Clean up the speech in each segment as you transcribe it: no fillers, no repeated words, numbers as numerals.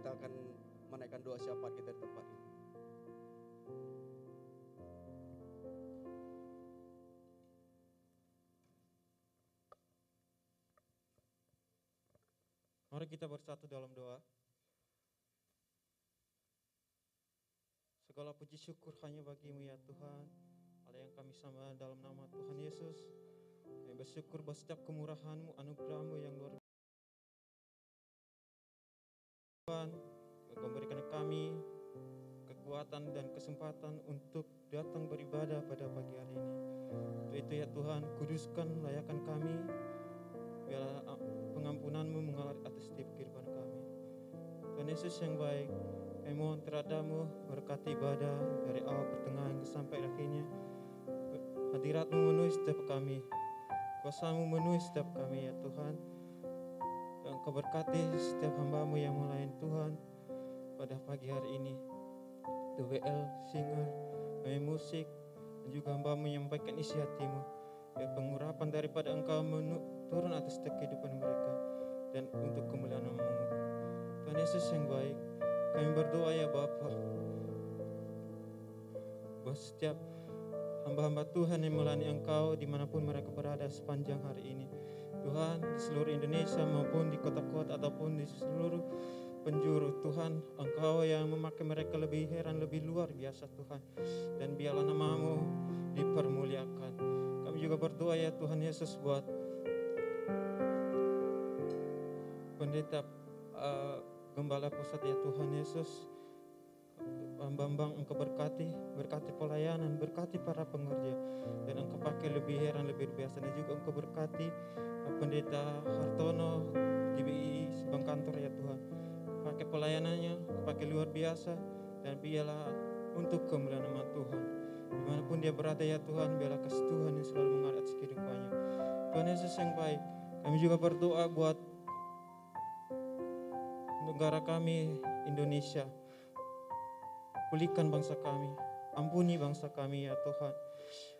kita akan menaikkan doa syafaat kita di tempat ini. Mari kita bersatu dalam doa. Segala puji syukur hanya bagi-Mu ya Tuhan, Allah yang kami sembah dalam nama Tuhan Yesus. Kami bersyukur bahwa setiap kemurahan-Mu, anugerah-Mu yang luar biasa Tuhan, Engkau memberikan kami kekuatan dan kesempatan untuk datang beribadah pada pagi hari ini. Untuk itu ya Tuhan, kuduskan, layakan kami, biarlah pengampunan-Mu mengalir atas setiap kehidupan kami. Tuhan Yesus yang baik, kami mohon terhadap-Mu berkati ibadah dari awal pertengahan sampai akhirnya. Hadirat-Mu memenuhi setiap kami, kuasa-Mu memenuhi setiap kami ya Tuhan. Dan Engkau berkati setiap hamba-Mu yang melayani Tuhan pada pagi hari ini. The WL, singer, kami musik, dan juga hamba-Mu yang menyampaikan isi hati-Mu. Biar pengurapan daripada Engkau turun atas setiap kehidupan mereka dan untuk kemuliaan nama-Mu. Tuhan Yesus yang baik, kami berdoa ya Bapa, bahwa setiap hamba-hamba Tuhan yang melayani Engkau dimanapun mereka berada sepanjang hari ini, Tuhan, di seluruh Indonesia maupun di kota-kota ataupun di seluruh penjuru, Tuhan, Engkau yang memakai mereka lebih heran, lebih luar biasa Tuhan, dan biarlah nama-Mu dipermuliakan. Kami juga berdoa ya Tuhan Yesus buat pendeta Gembala Pusat ya Tuhan Yesus, Bambang Engkau berkati pelayanan, berkati para pengerja, dan Engkau pakai lebih heran, lebih biasa, dan juga Engkau berkati pendeta Hartono GBI Sebang Kantor ya Tuhan, pakai pelayanannya, pakai luar biasa, dan biarlah untuk kemuliaan nama Tuhan. Dimanapun dia berada ya Tuhan, biarlah kasih Tuhan yang selalu mengalir atas kehidupannya. Tuhan Yesus yang baik, kami juga berdoa buat negara kami Indonesia. Pulihkan bangsa kami, ampuni bangsa kami ya Tuhan.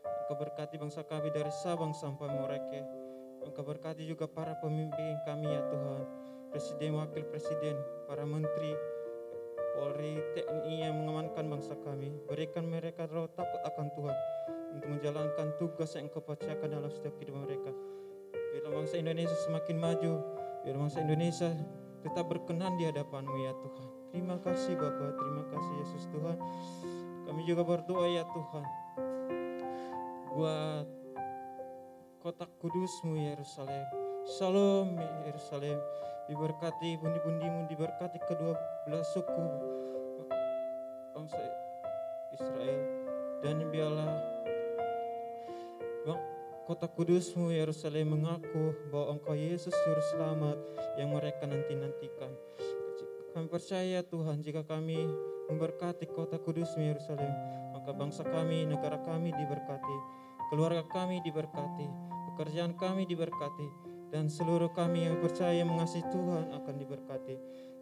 Engkau berkati bangsa kami dari Sabang sampai Merauke. Engkau berkati juga para pemimpin kami ya Tuhan, Presiden, Wakil Presiden, para Menteri, Polri, TNI yang mengamankan bangsa kami. Berikan mereka roh takut akan Tuhan untuk menjalankan tugas yang Engkau percayakan dalam setiap kehidupan mereka. Biar bangsa Indonesia semakin maju, biar bangsa Indonesia tetap berkenan di hadapan-Mu ya Tuhan. Terima kasih Bapa, terima kasih Yesus Tuhan. Kami juga berdoa ya Tuhan buat kota kudus-Mu Yerusalem. Shalom Yerusalem, diberkati pundi-pundi-Mu, diberkati kedua belah suku bangsa Israel, dan biarlah kota kudus-Mu Yerusalem mengaku bahwa Engkau Yesus Juru Selamat yang mereka nanti-nantikan. Kami percaya Tuhan, jika kami memberkati kota kudus-Mu Yerusalem, maka bangsa kami, negara kami diberkati, keluarga kami diberkati, pekerjaan kami diberkati, dan seluruh kami yang percaya mengasihi Tuhan akan diberkati.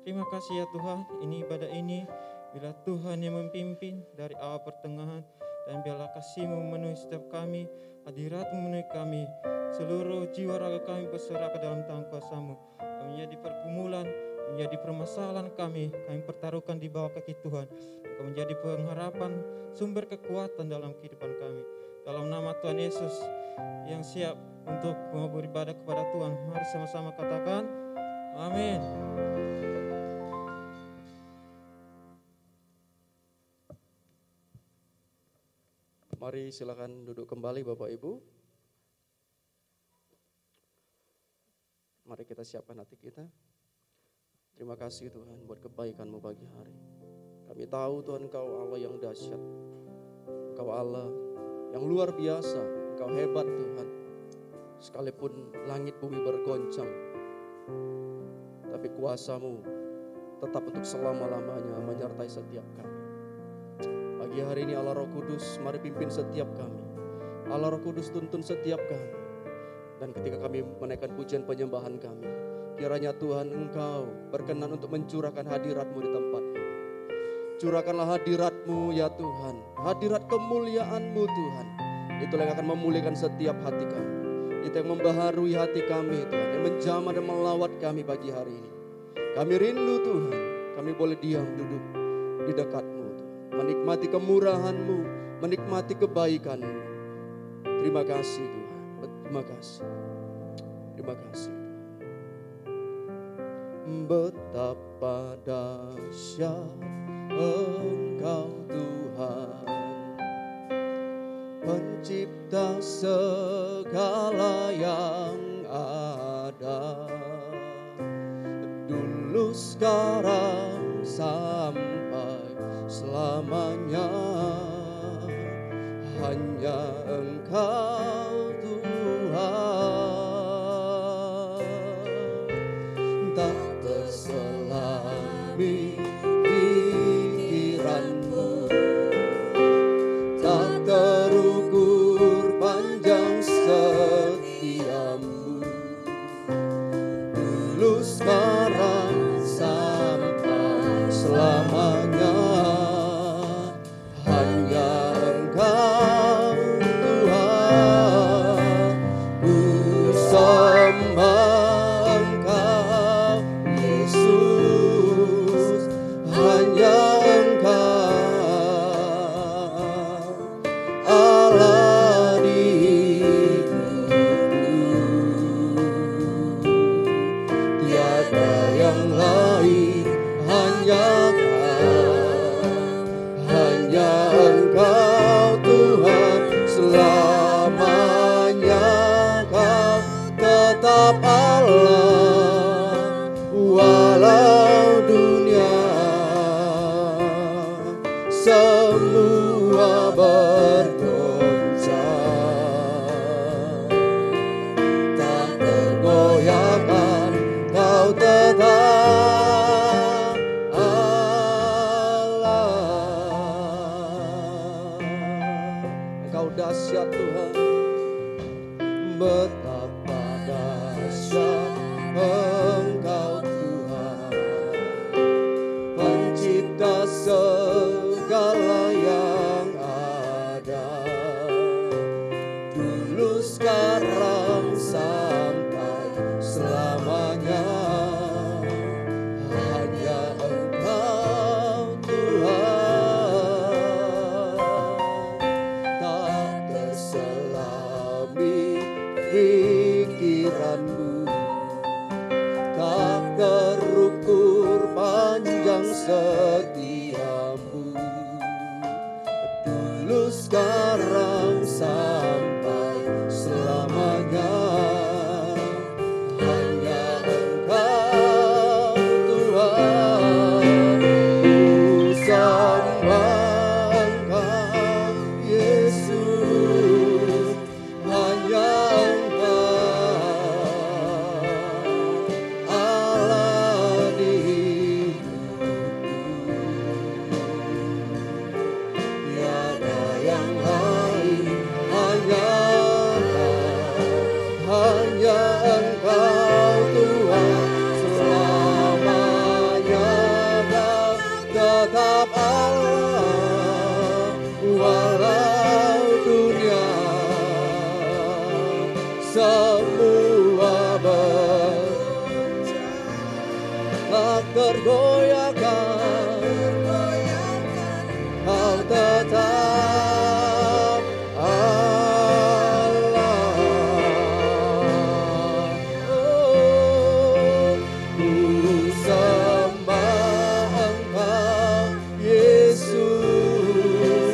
Terima kasih ya Tuhan, ini ibadah ini bila Tuhan yang memimpin dari awal pertengahan, dan biarlah kasih-Mu memenuhi setiap kami, hadirat-Mu memenuhi kami, seluruh jiwa raga kami berserah ke dalam tangan kuasa-Mu. Kami menjadi pergumulan, menjadi permasalahan kami pertaruhkan di bawah kaki Tuhan. Engkau menjadi pengharapan, sumber kekuatan dalam kehidupan kami. Dalam nama Tuhan Yesus yang siap untuk beribadah kepada Tuhan, mari sama-sama katakan amin. Mari silakan duduk kembali Bapak Ibu. Mari kita siapkan hati kita. Terima kasih Tuhan buat kebaikan-Mu pagi hari. Kami tahu Tuhan Engkau Allah yang dahsyat. Engkau Allah yang luar biasa. Engkau hebat Tuhan. Sekalipun langit bumi bergoncang, tapi kuasa-Mu tetap untuk selama-lamanya menyertai setiap kami. Pagi hari ini Allah Roh Kudus, mari pimpin setiap kami. Allah Roh Kudus tuntun setiap kami. Dan ketika kami menaikkan pujian penyembahan kami, kiranya Tuhan Engkau berkenan untuk mencurahkan hadirat-Mu di tempat ini. Curahkanlah hadirat-Mu ya Tuhan, hadirat kemuliaan-Mu Tuhan. Itulah yang akan memulihkan setiap hati kami. Itu yang membaharui hati kami Tuhan, yang menjamah dan melawat kami pagi hari ini. Kami rindu Tuhan, Kami boleh diam duduk di dekat-Mu, menikmati kemurahan-Mu, menikmati kebaikan-Mu. Terima kasih Tuhan, terima kasih. Terima kasih. Betapa dahsyat Engkau Tuhan, pencipta segala yang ada, dulu sekarang sampai selamanya. Hanya Engkau Tuhan, tak terselami pikiran-Mu, tak terukur panjang setia-Mu, dulu sekarang sampai selamanya. Hanya Engkau Tuhan, ku sembah Engkau Yesus. Hanya Engkau Allah di hidupku, tiada yang lain, hanya Engkau Tuhan, selamanya Kau tetap Allah. Walau dunia semua bergoncang, tak tergoyahkan Kau tetap Engkau dahsyat Tuhan, betapa dahsyat Engkau Tuhan, pencipta segala yang ada, dulu sekarang sampai selamanya. Hanya Engkau Tuhan, tak terselami pikiran-Mu, tak terukur panjang setia-Mu, dulu sekarang sampai selamanya. Hanya Engkau Tuhan, ku sembah Engkau Yesus. Hanya Engkau Allah di hidupku, tiada yang lain, hanya Engkau Tuhan, selamanya Kau tetap Allah. Walau dunia semua tak tergoyahkan, Kau tetap Allah. Ku sembah Engkau Yesus.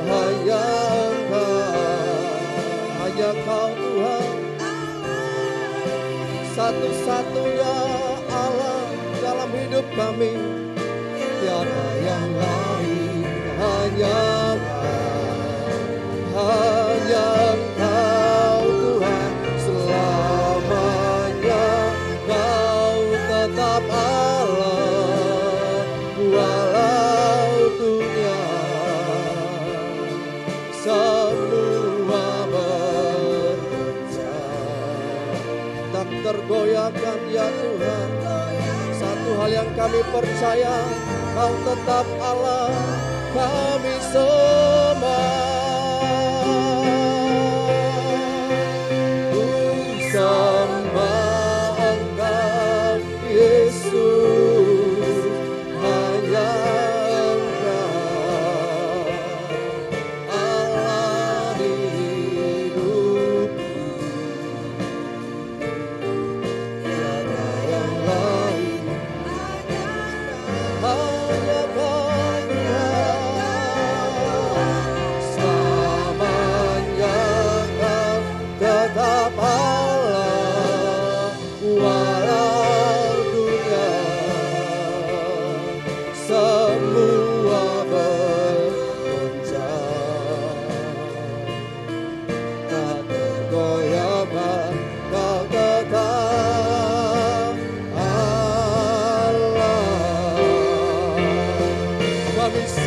Hanya Kau Tuhan, satu-satunya Allah dalam hidup kami, tiada yang lain, hanya Engkau Tuhan, selamanya Kau tetap Allah. Walau dunia semua bergoncang, tak tergoyahkan ya Tuhan. Satu hal yang kami percaya, Kau tetap Allah, kami sembah. Ku sembah Engkau Yesus.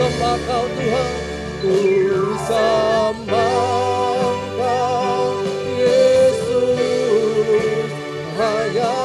sembah Kau Tuhan, ku sembah Kau Yesus, hanya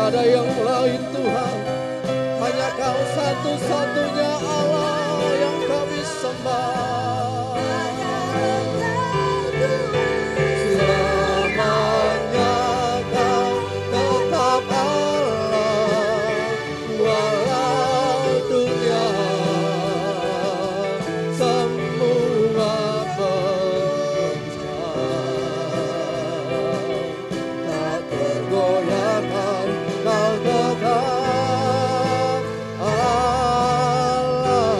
ada yang lain Tuhan, hanya Kau satu-satunya Allah yang kami sembah. Selamanya Kau tetap Allah, walau dunia semua bergoncang, tak tergoyahkan Kau tetap Allah,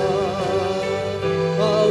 Kau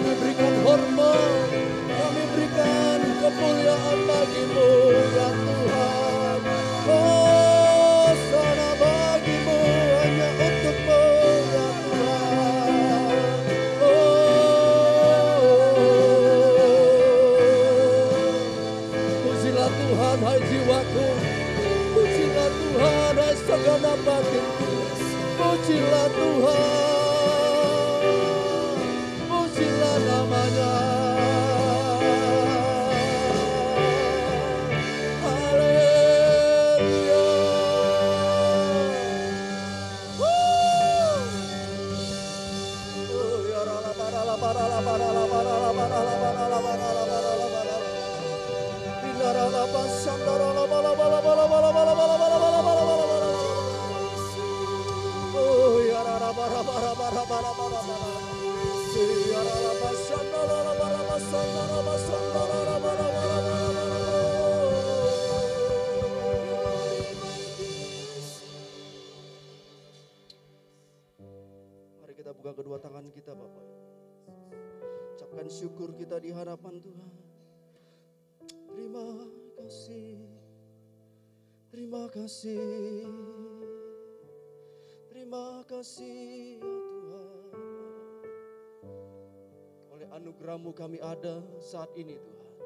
Kami berikan hormat, kami berikan kemuliaan bagi-Mu ya Tuhan. Oh, sana bagi-Mu, hanya untuk-Mu ya Tuhan. Pujilah Tuhan, hai jiwaku. Pujilah Tuhan, hai segenap batinku. Pujilah Tuhan, pujilah namanya. Haleluya. Ya rala barala barala barala barala barala barala barala barala barala. Binarala basandara bala bala bala bala bala bala bala bala bala bala. Oh ya rala bara bara bara bara bara bara. Ya rala basandara bara basandara basandara bara bara bara. Mari kita buka kedua tangan kita Bapak. Ucapkan syukur kita di hadapan Tuhan. Terima kasih, terima kasih, terima kasih ya Tuhan. Oleh anugerah-Mu kami ada saat ini Tuhan.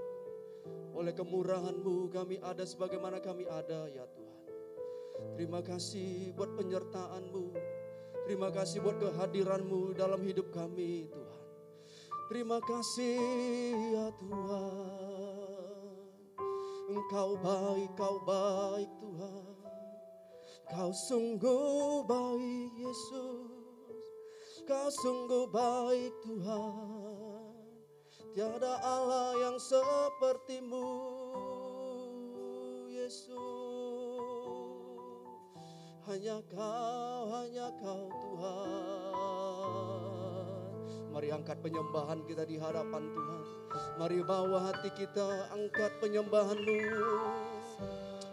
Oleh kemurahan-Mu kami ada sebagaimana kami ada ya Tuhan. Terima kasih buat penyertaan-Mu. Terima kasih buat kehadiran-Mu dalam hidup kami Tuhan. Terima kasih ya Tuhan. Engkau baik Tuhan. Kau sungguh baik Yesus. Kau sungguh baik Tuhan. Tiada Allah yang seperti-Mu Yesus. Hanya Kau Tuhan. Mari angkat penyembahan kita di hadapan Tuhan. Mari bawa hati kita, angkat penyembahan-Mu.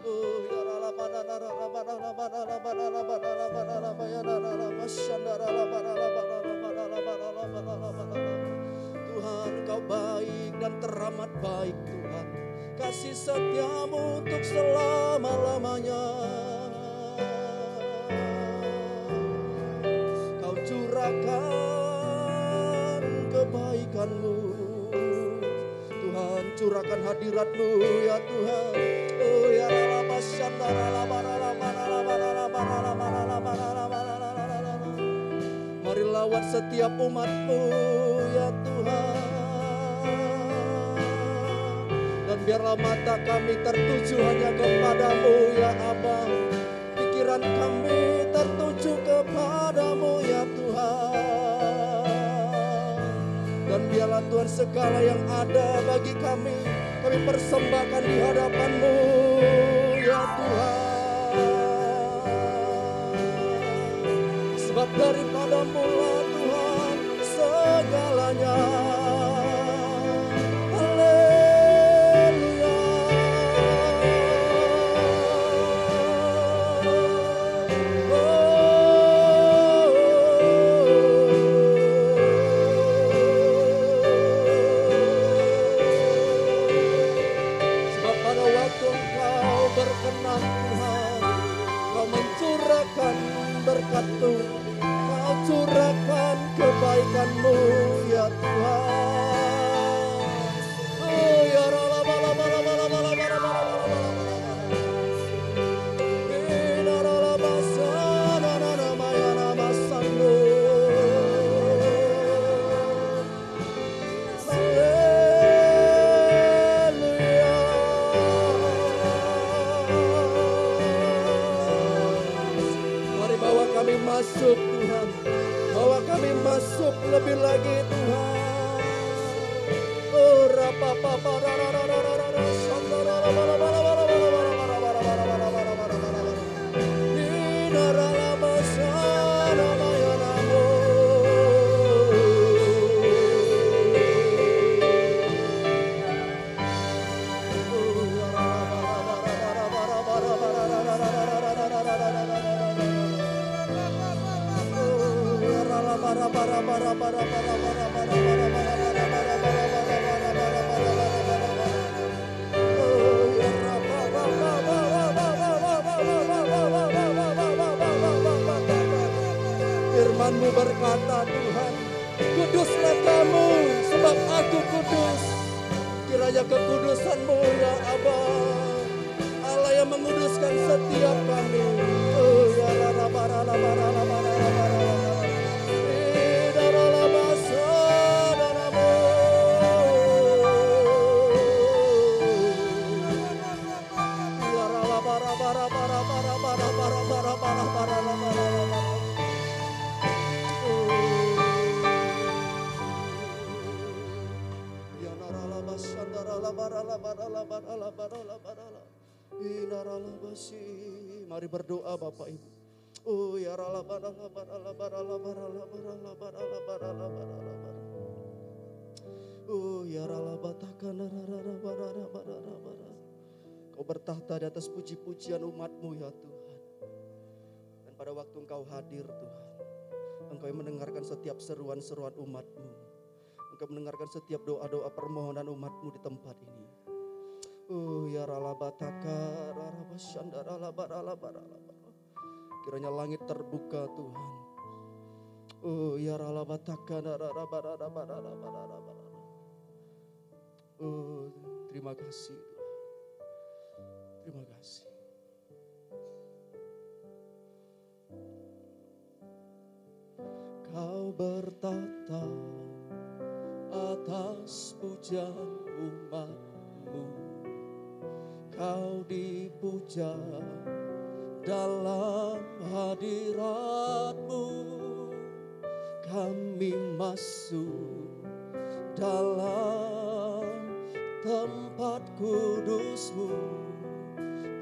Oh ya rala bana rala bana rala bana rala bana rala bana rala bana rala bana rala masyandara rala bana rala bana rala bana rala bana rala bana rala bana. Tuhan Kau baik dan teramat baik Tuhan. Kasih setia-Mu untuk selama-lamanya. Kau curahkan kebaikan-Mu. Tuhan curahkan hadirat-Mu ya Tuhan. Oh ya rala basyandara rala bana rala bana rala bana rala bana rala bana rala bana rala bana rala. Mari lawat setiap umat-Mu ya Tuhan. Dan biarlah mata kami tertuju hanya kepada-Mu ya Aba. Pikiran kami tertuju kepada-Mu ya Tuhan. Dan biarlah Tuhan segala yang ada bagi kami persembahkan di hadapan-Mu ya Tuhan. Sebab daripada-Mu lah Tuhan segalanya. Haleluya. Sebab pada waktu Engkau berkenan Tuhan, Kau mencurahkan berkat-Mu, Kau curahkan kebaikan-Mu ya Tuhan. Oh ya rala bala bala bala bala bala bala bala bala. Ina rala basana nana maya nama sando. Haleluya. Mari bawa kami masuk Tuhan. Bawa kami masuk lebih lagi Tuhan. Oh rapa papa rara rara rara rara sandara rara rara rara rara rara rara rara rara rara rara. Ina rala basana maya namo. Oh ya rara rara rara rara rara rara rara rara rara. Oh ya rala bara bara bara bara bara bara bara bara bara bara. kiranya kekudusan-Mu ya Aba, Allah yang menguduskan setiap kami. Oh ya Mari berdoa Bapak Ibu. Oh ya Kau bertahta di atas puji-pujian umat-Mu ya Tuhan. Dan pada waktu Engkau hadir Tuhan, Engkau yang mendengarkan setiap seruan-seruan umat-Mu. Engkau mendengarkan setiap doa-doa permohonan umat-Mu di tempat ini. Oh ya ralabataka kiranya langit terbuka Tuhan. Oh ya ralabataka. Oh terima kasih Tuhan. Terima kasih. Kau bertata atas pujian umat-Mu. Kau dipuja dalam hadirat-Mu. Kami masuk dalam tempat kudus-Mu.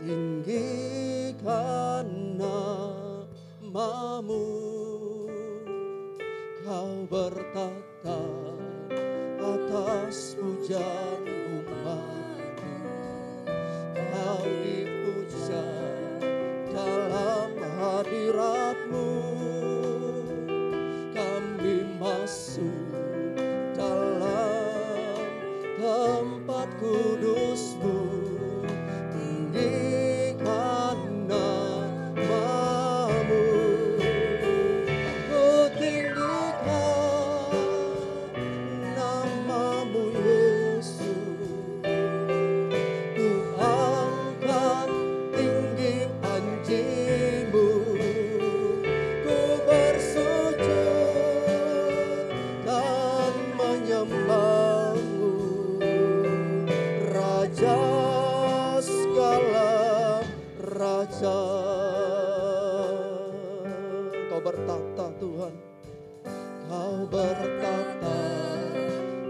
Tinggikan nama-Mu. Kau bertata atas pujian umat. Kau dipuja dalam hadirat-Mu. Kami masuk dalam tempat kudus-Mu. Tinggikan nama-Mu. Ku tinggikan nama-Mu Yesus. Kau bertata Tuhan, Kau bertata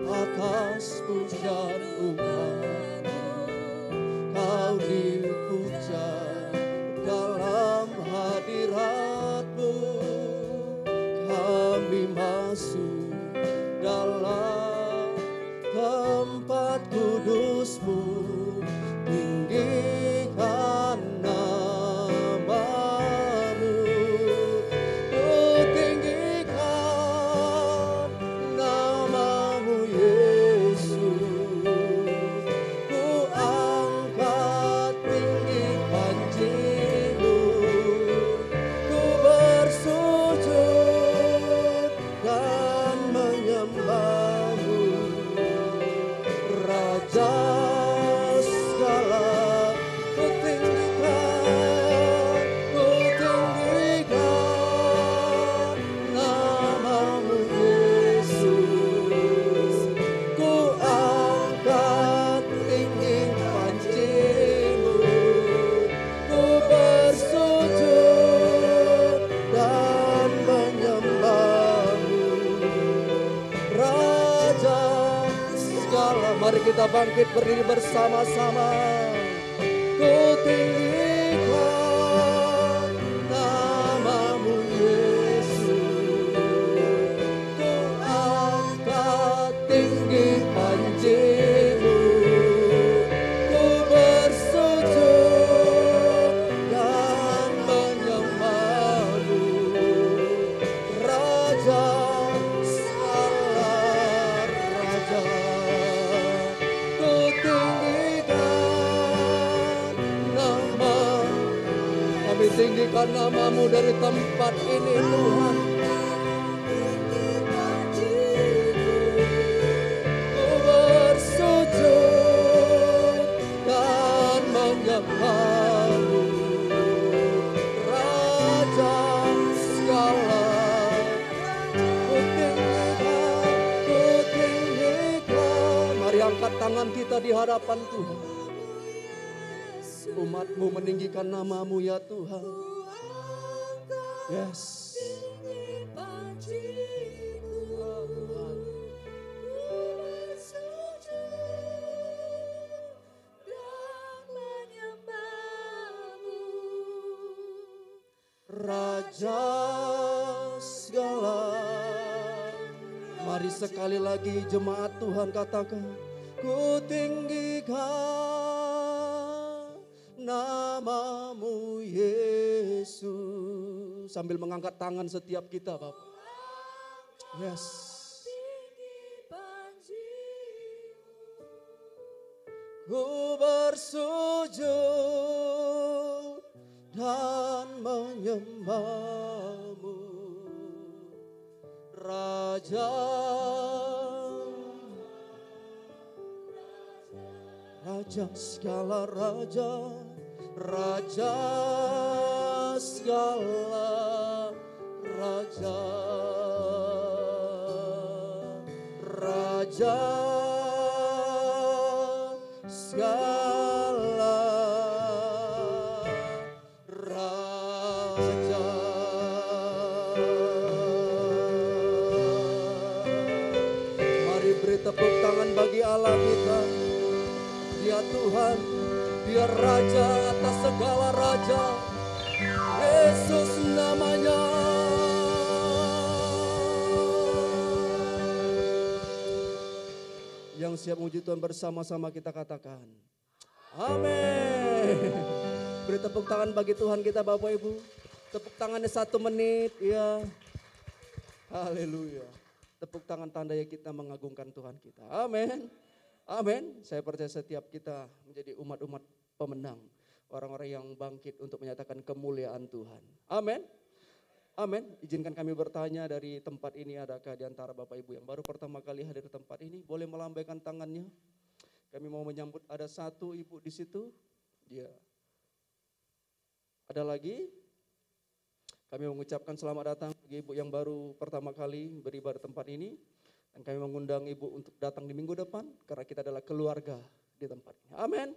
atas pujian umat. Kau dipuja dalam hadirat-Mu. Kami masuk dalam tempat kudus-Mu. Tinggikan nama-Mu. Ku tinggikan nama-Mu Yesus. Ku angkat tinggi panji-Mu. Ku bersujud dan menyembah-Mu. Raja mari kita bangkit berdiri bersama-sama. Ku tinggikan nama-Mu Yesus. Ku angkat tinggi panji-Mu. Ku bersujud dan menyembah-Mu. Raja segala raja. Tinggikan nama-Mu dari tempat ini Tuhan. Ku bersujud Mari angkat tangan kita di hadapan Tuhan. Umat-Mu meninggikan nama-Mu ya Tuhan. Yes. Raja segala. Mari sekali lagi jemaat Tuhan katakan, ku tinggikan nama-Mu Yesus. Sambil mengangkat tangan setiap kita Bapak. Yes. Ku bersujud dan menyembah-Mu, Raja, Raja segala raja, Raja segala raja, Raja segala raja. Mari beri tepuk tangan bagi Allah kita. Dia Tuhan, Dia Raja atas segala raja. Yesus namanya. Yang siap memuji Tuhan bersama-sama kita katakan, amin. Beri tepuk tangan bagi Tuhan kita Bapak Ibu. Tepuk tangannya 1 menit, ya. Haleluya. Tepuk tangan tandanya kita mengagungkan Tuhan kita. Amin. Amin. Saya percaya setiap kita menjadi umat-umat pemenang. Orang-orang yang bangkit untuk menyatakan kemuliaan Tuhan. Amin. Amin. Izinkan kami bertanya dari tempat ini, adakah di antara Bapak Ibu yang baru pertama kali hadir di tempat ini? Boleh melambaikan tangannya. Kami mau menyambut, ada 1 ibu di situ. Dia. Ada lagi? Kami mengucapkan selamat datang bagi ibu yang baru pertama kali beribadah di tempat ini. Dan kami mengundang ibu untuk datang di minggu depan, karena kita adalah keluarga di tempat ini. Amin.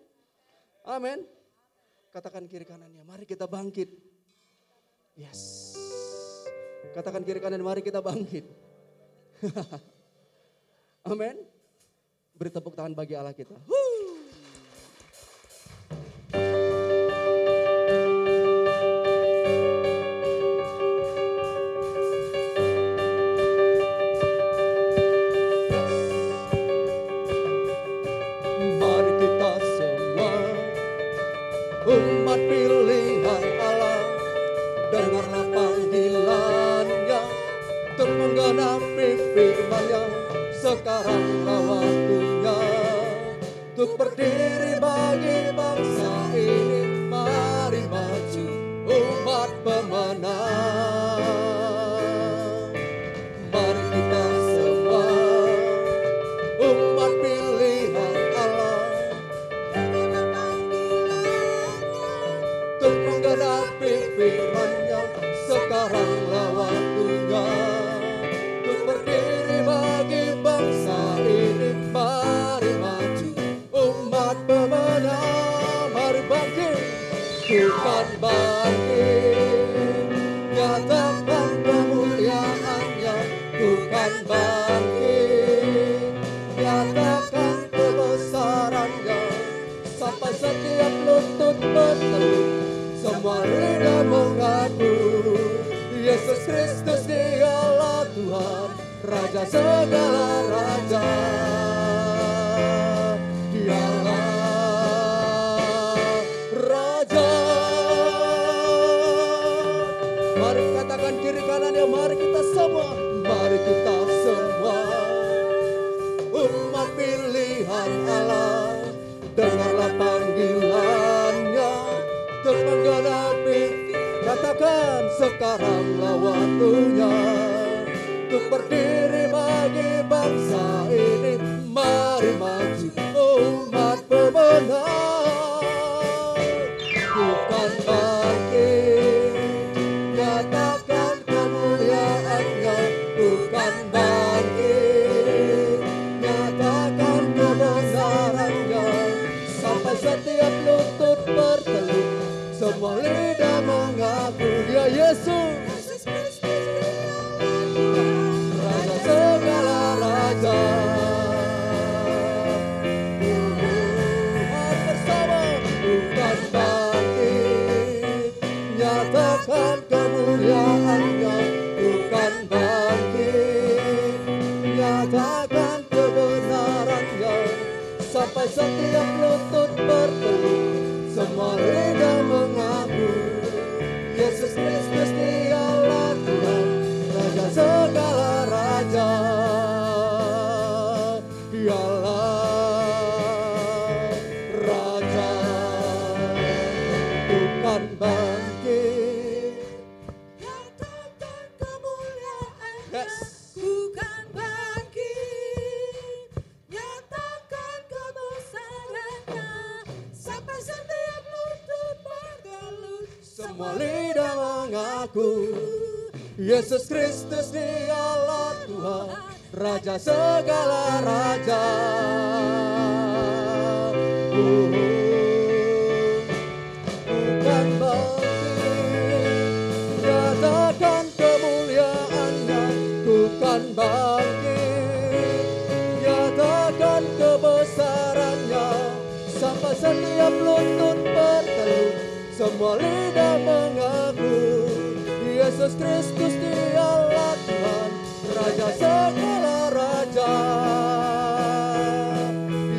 Amin. Katakan kiri kanannya, mari kita bangkit. Yes. Katakan kiri kanan, mari kita bangkit. Amin. Beri tepuk tangan bagi Allah kita. Mari kita semua umat pilihan Allah, dengarlah panggilannya untuk menggenapi firman-Nya. Sekaranglah waktunya untuk berdiri bagi bangsa ini. Mari maju umat pemenang. Mari kita semua umat pilihan Allah, dengarlah panggilannya untuk menggenapi firman-Nya. Sekaranglah waktunya untuk berdiri bagi bangsa ini. Mari maju umat pemenang. Mari bangkit, bukan bangkit, nyatakan kemuliaan-Nya. Bukan bangkit, nyatakan kebesaran-Nya. Sampai setiap lutut bertelut, semua lidah mengaku Yesus Kristus Dialah Tuhan, Raja segala raja. Dialah Raja. Mari katakan kiri kanannya, mari kita semua. Mari kita semua umat pilihan Allah, dengarlah panggilan-Nya untuk menggenapi. Katakan sekaranglah waktunya untuk berdiri bagi bangsa ini. Mari maju umat pemenang. Bukan bangkit, nyatakan kemuliaan-Nya. Bukan bangkit, nyatakan kebesaran. sampai setiap lutut bertelut, semua lidah mengaku Yesus Kristus dialah Tuhan, Raja segala raja. Dialah Raja, bukan bangkit, Nyatakan kemuliaan, yes. bukan bangkit. Nyatakan kebesarannya, sampai setiap lutut bergelut, Semua lidah mengaku Yesus Kristus dialah Tuhan, Raja segala raja. Bukan bangkit, nyatakan kemuliaan-Nya. Bukan bangkit, nyatakan kebesaran-Nya. Sampai setiap lutut bertelut, semua lidah mengaku Yesus Kristus dialah Tuhan, Raja segala raja.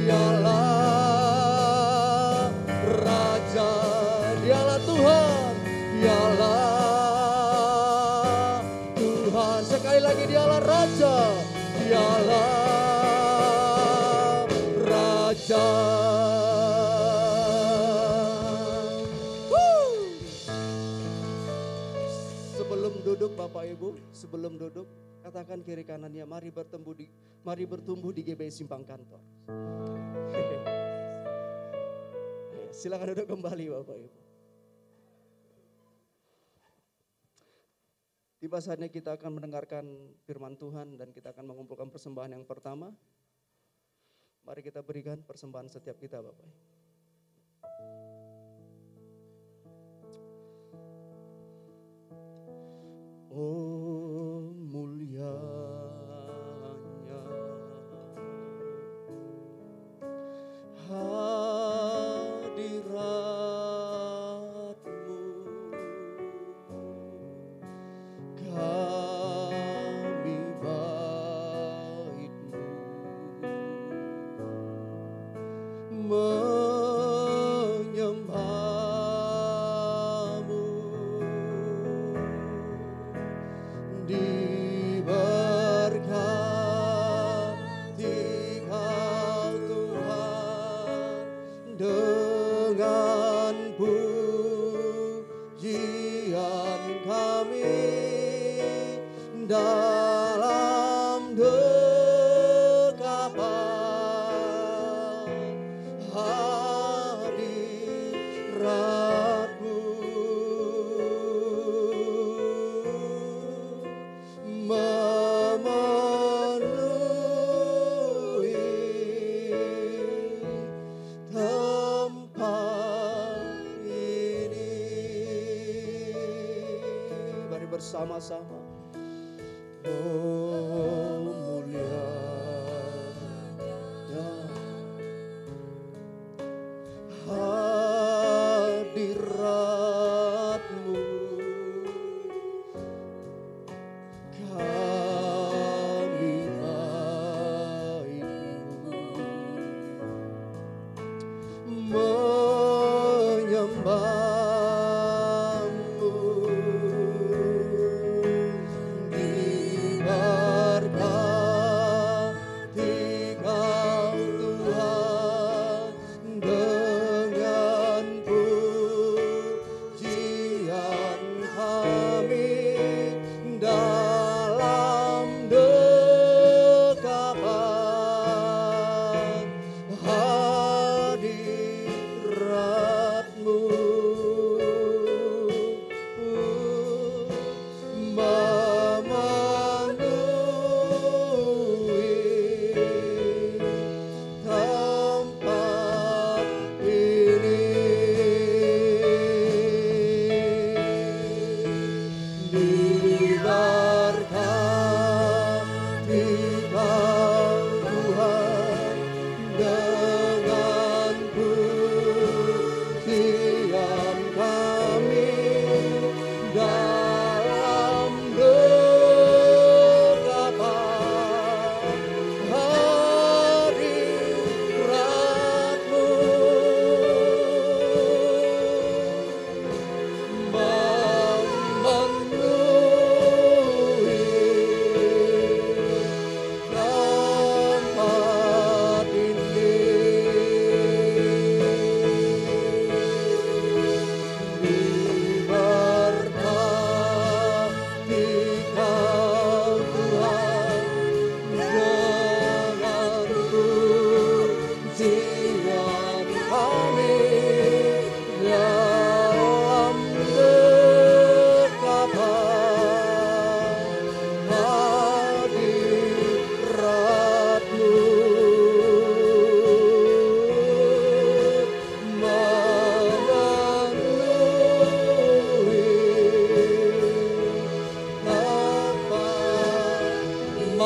Dialah Raja, dialah Tuhan, dialah Tuhan. Sekali lagi dialah Raja, dialah Raja. Sebelum duduk Bapak Ibu, sebelum duduk katakan kiri kanannya, mari bertumbuh di GBI Simpang Kantor. Silakan duduk kembali Bapak Ibu. Tiba saatnya kita akan mendengarkan firman Tuhan dan kita akan mengumpulkan persembahan yang pertama. Mari kita berikan persembahan setiap kita Bapak Ibu. Oh mulianya hadirat-Mu, kami bait-Mu menyembah-Mu. Diberkati Kau Tuhan dengan pujian kami dalam dekapan hadirat-Mu. Memenuhi tempat ini. Mari bersama-sama. Oh mulianya hadirat-Mu, kami bait-Mu menyembah-Mu. Diberkati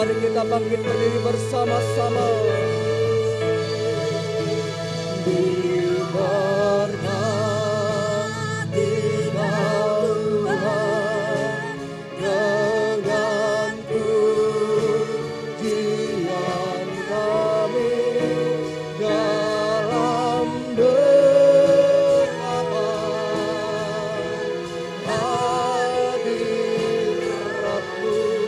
Mari kita bangkit berdiri bersama-sama. Diberkati Kau Tuhan dengan pujian kami dalam dekapan hadirat-Mu.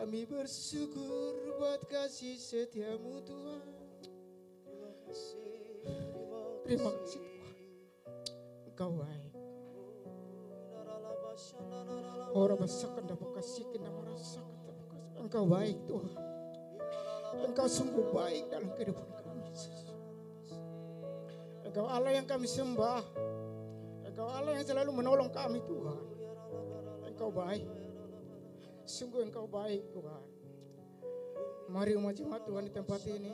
Kami bersyukur buat kasih setiamu Tuhan. Terima kasih Tuhan. Engkau baik. Orang masakan dapat kasih kita merasakan. Engkau baik Tuhan. Engkau sungguh baik dalam kehidupan kami Yesus. Engkau Allah yang kami sembah. Engkau Allah yang selalu menolong kami Tuhan. Engkau baik. Sungguh Engkau baik Tuhan. Mari umat jemaat Tuhan di tempat ini,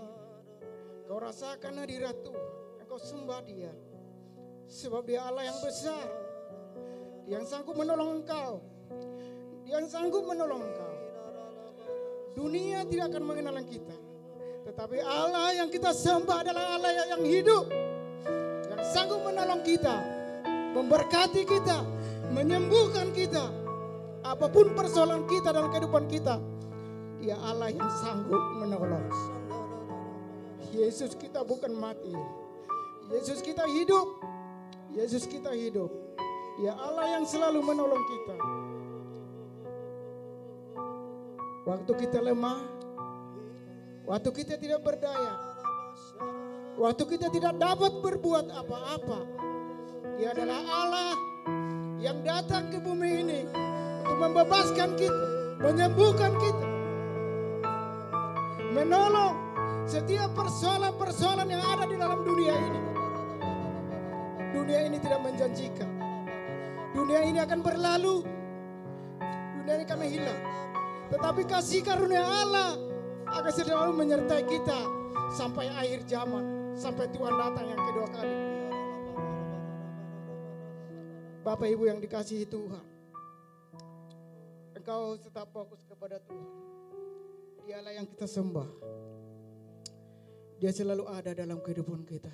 Kau rasakan hadirat Tuhan. Engkau sembah Dia. Sebab Dia Allah yang besar. Dia yang sanggup menolong engkau. Dia yang sanggup menolong engkau. Dunia tidak akan mengenal kita. Tetapi Allah yang kita sembah adalah Allah yang hidup. Yang sanggup menolong kita. Memberkati kita. Menyembuhkan kita. Apapun persoalan kita dalam kehidupan kita, Dia Allah yang sanggup menolong. Yesus kita bukan mati. Yesus kita hidup. Yesus kita hidup. Dia Allah yang selalu menolong kita. Waktu kita lemah, waktu kita tidak berdaya, waktu kita tidak dapat berbuat apa-apa, Dia adalah Allah yang datang ke bumi ini untuk membebaskan kita, menyembuhkan kita, menolong setiap persoalan-persoalan yang ada di dalam dunia ini. Dunia ini tidak menjanjikan. Dunia ini akan berlalu. Dunia ini akan hilang. Tetapi kasih karunia Allah akan selalu menyertai kita sampai akhir zaman. Sampai Tuhan datang yang kedua kali. Bapak Ibu yang dikasihi Tuhan. Engkau tetap fokus kepada Tuhan. Dialah yang kita sembah. Dia selalu ada dalam kehidupan kita.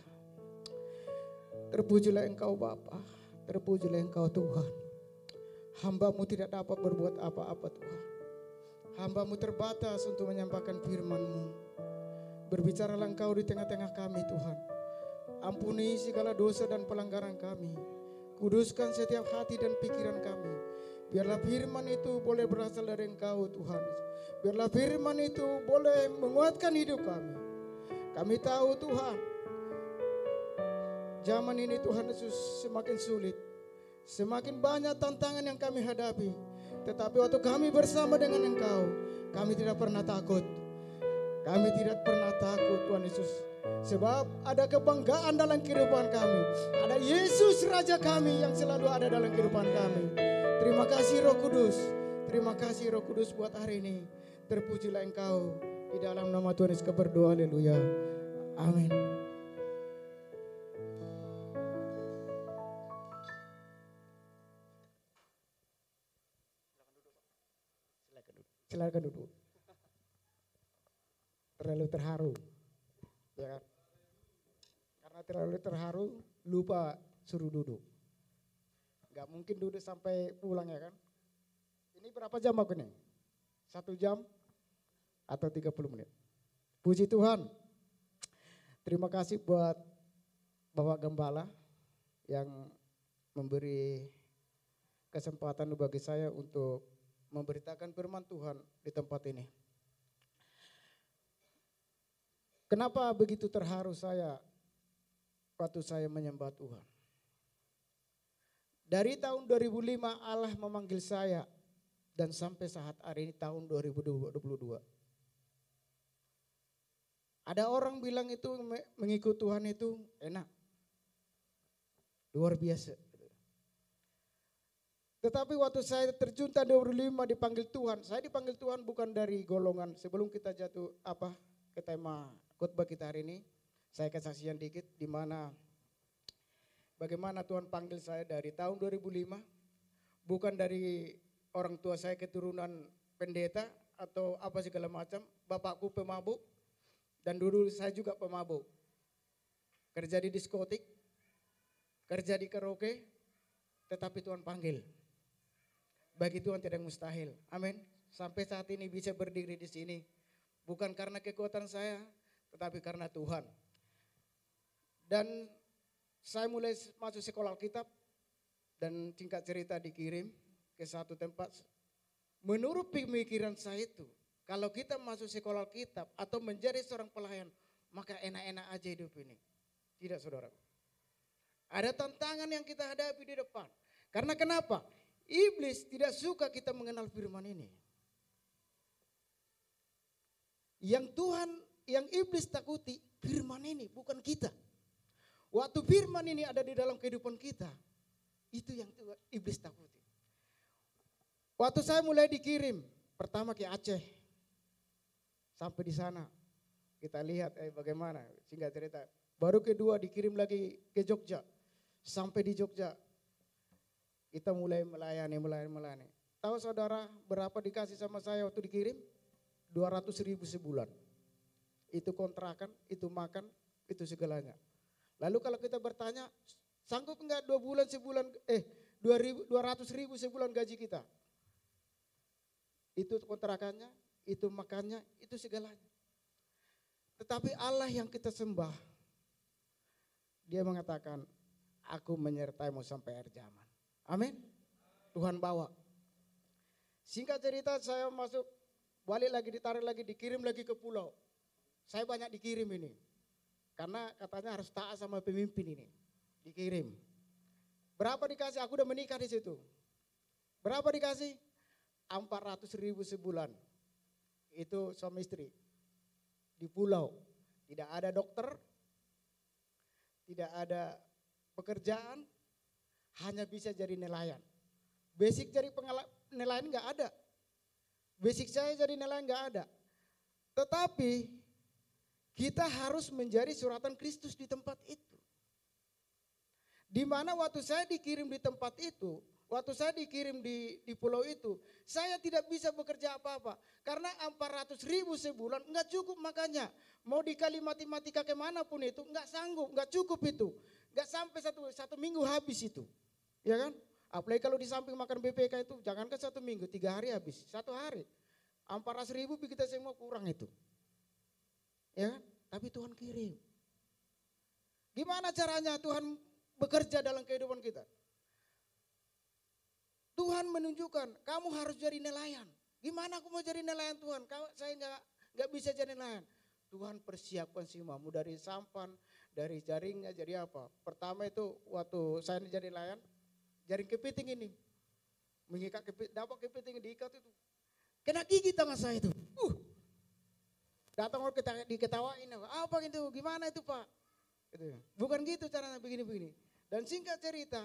Terpujilah Engkau Bapa, terpujilah Engkau Tuhan. Hamba-Mu tidak dapat berbuat apa-apa Tuhan. Hamba-Mu terbatas untuk menyampaikan firman-Mu. Berbicaralah Engkau di tengah-tengah kami Tuhan. Ampuni segala dosa dan pelanggaran kami. Kuduskan setiap hati dan pikiran kami. Biarlah firman itu boleh berasal dari Engkau Tuhan. Biarlah firman itu boleh menguatkan hidup kami. Kami tahu Tuhan, zaman ini Tuhan Yesus semakin sulit. Semakin banyak tantangan yang kami hadapi. Tetapi waktu kami bersama dengan Engkau, kami tidak pernah takut. Kami tidak pernah takut Tuhan Yesus. Sebab ada kebanggaan dalam kehidupan kami. Ada Yesus Raja kami yang selalu ada dalam kehidupan kami. Terima kasih Roh Kudus. Terima kasih Roh Kudus buat hari ini. Terpujilah Engkau. Di dalam nama Tuhan Yesus berdoa, haleluya. Amin. Silakan duduk. Terlalu terharu. Ya kan? Karena terlalu terharu, lupa suruh duduk. Gak mungkin duduk sampai pulang ya kan. Ini berapa jam aku nih? 1 jam atau 30 menit. Puji Tuhan. Terima kasih buat Bapak Gembala yang memberi kesempatan bagi saya untuk memberitakan firman Tuhan di tempat ini. Kenapa begitu terharu saya waktu saya menyembah Tuhan? Dari tahun 2005 Allah memanggil saya dan sampai saat hari ini tahun 2022. Ada orang bilang itu mengikut Tuhan itu enak. Luar biasa. Tetapi waktu saya terjun tahun 2005 dipanggil Tuhan. Saya dipanggil Tuhan bukan dari golongan. Sebelum kita jatuh ke tema khotbah kita hari ini. Saya kesaksian dikit di mana bagaimana Tuhan panggil saya dari tahun 2005. Bukan dari orang tua saya keturunan pendeta atau apa segala macam. Bapakku pemabuk. Dan dulu saya juga pemabuk. Kerja di diskotik, kerja di karaoke, tetapi Tuhan panggil. Bagi Tuhan tidak mustahil. Amin. Sampai saat ini bisa berdiri di sini. Bukan karena kekuatan saya, tetapi karena Tuhan. Dan saya mulai masuk sekolah Alkitab dan singkat cerita dikirim ke satu tempat. Menurut pemikiran saya itu, kalau kita masuk sekolah Alkitab atau menjadi seorang pelayan, maka enak-enak aja hidup ini. Tidak saudara. Ada tantangan yang kita hadapi di depan. Karena kenapa? Iblis tidak suka kita mengenal firman ini. Yang Tuhan, yang iblis takuti firman ini, bukan kita. Waktu firman ini ada di dalam kehidupan kita, itu yang iblis takuti. Waktu saya mulai dikirim, pertama ke Aceh. Sampai di sana kita lihat bagaimana, singkat cerita. Baru kedua dikirim lagi ke Jogja. Sampai di Jogja kita mulai melayani. Tahu saudara berapa dikasih sama saya waktu dikirim? 200.000 sebulan. Itu kontrakan, itu makan, itu segalanya. Lalu kalau kita bertanya, sanggup enggak 200.000 sebulan gaji kita? Itu kontrakannya, itu makannya, itu segalanya. Tetapi Allah yang kita sembah, Dia mengatakan, aku menyertaimu sampai akhir zaman. Amin. Tuhan bawa. Singkat cerita saya masuk, balik lagi, ditarik lagi, dikirim lagi ke pulau. Saya banyak dikirim ini. Karena katanya harus taat sama pemimpin ini. Dikirim. Berapa dikasih? Aku udah menikah di situ. Berapa dikasih? 400.000 sebulan. Itu suami istri. di pulau. Tidak ada dokter, tidak ada pekerjaan, hanya bisa jadi nelayan. Basic jadi nelayan nggak ada. Basic saya jadi nelayan nggak ada. Tetapi kita harus menjadi suratan Kristus di tempat itu. Di mana waktu saya dikirim di tempat itu, waktu saya dikirim di pulau itu, saya tidak bisa bekerja apa-apa. Karena 400.000 sebulan nggak cukup makannya. Mau dikali matematika kemanapun itu nggak sanggup, nggak cukup itu. Nggak sampai satu minggu habis itu. Ya kan? Apalagi kalau di samping makan BPK itu, jangankan 1 minggu, 3 hari habis. 1 hari. 400.000 kita semua kurang itu. Ya kan? Tapi Tuhan kirim. Gimana caranya Tuhan bekerja dalam kehidupan kita? Tuhan menunjukkan, kamu harus jadi nelayan. Gimana aku mau jadi nelayan Tuhan? Saya nggak bisa jadi nelayan. Tuhan persiapkan semuamu dari sampan, dari jaringnya, jadi apa? Pertama itu waktu saya jadi nelayan, jaring kepiting ini. Mengikat dapat kepiting diikat itu. Kena gigi tangan saya itu. Datang orang diketawain, apa gitu, gimana itu Pak? Gitu. Bukan gitu caranya begini-begini. Dan singkat cerita,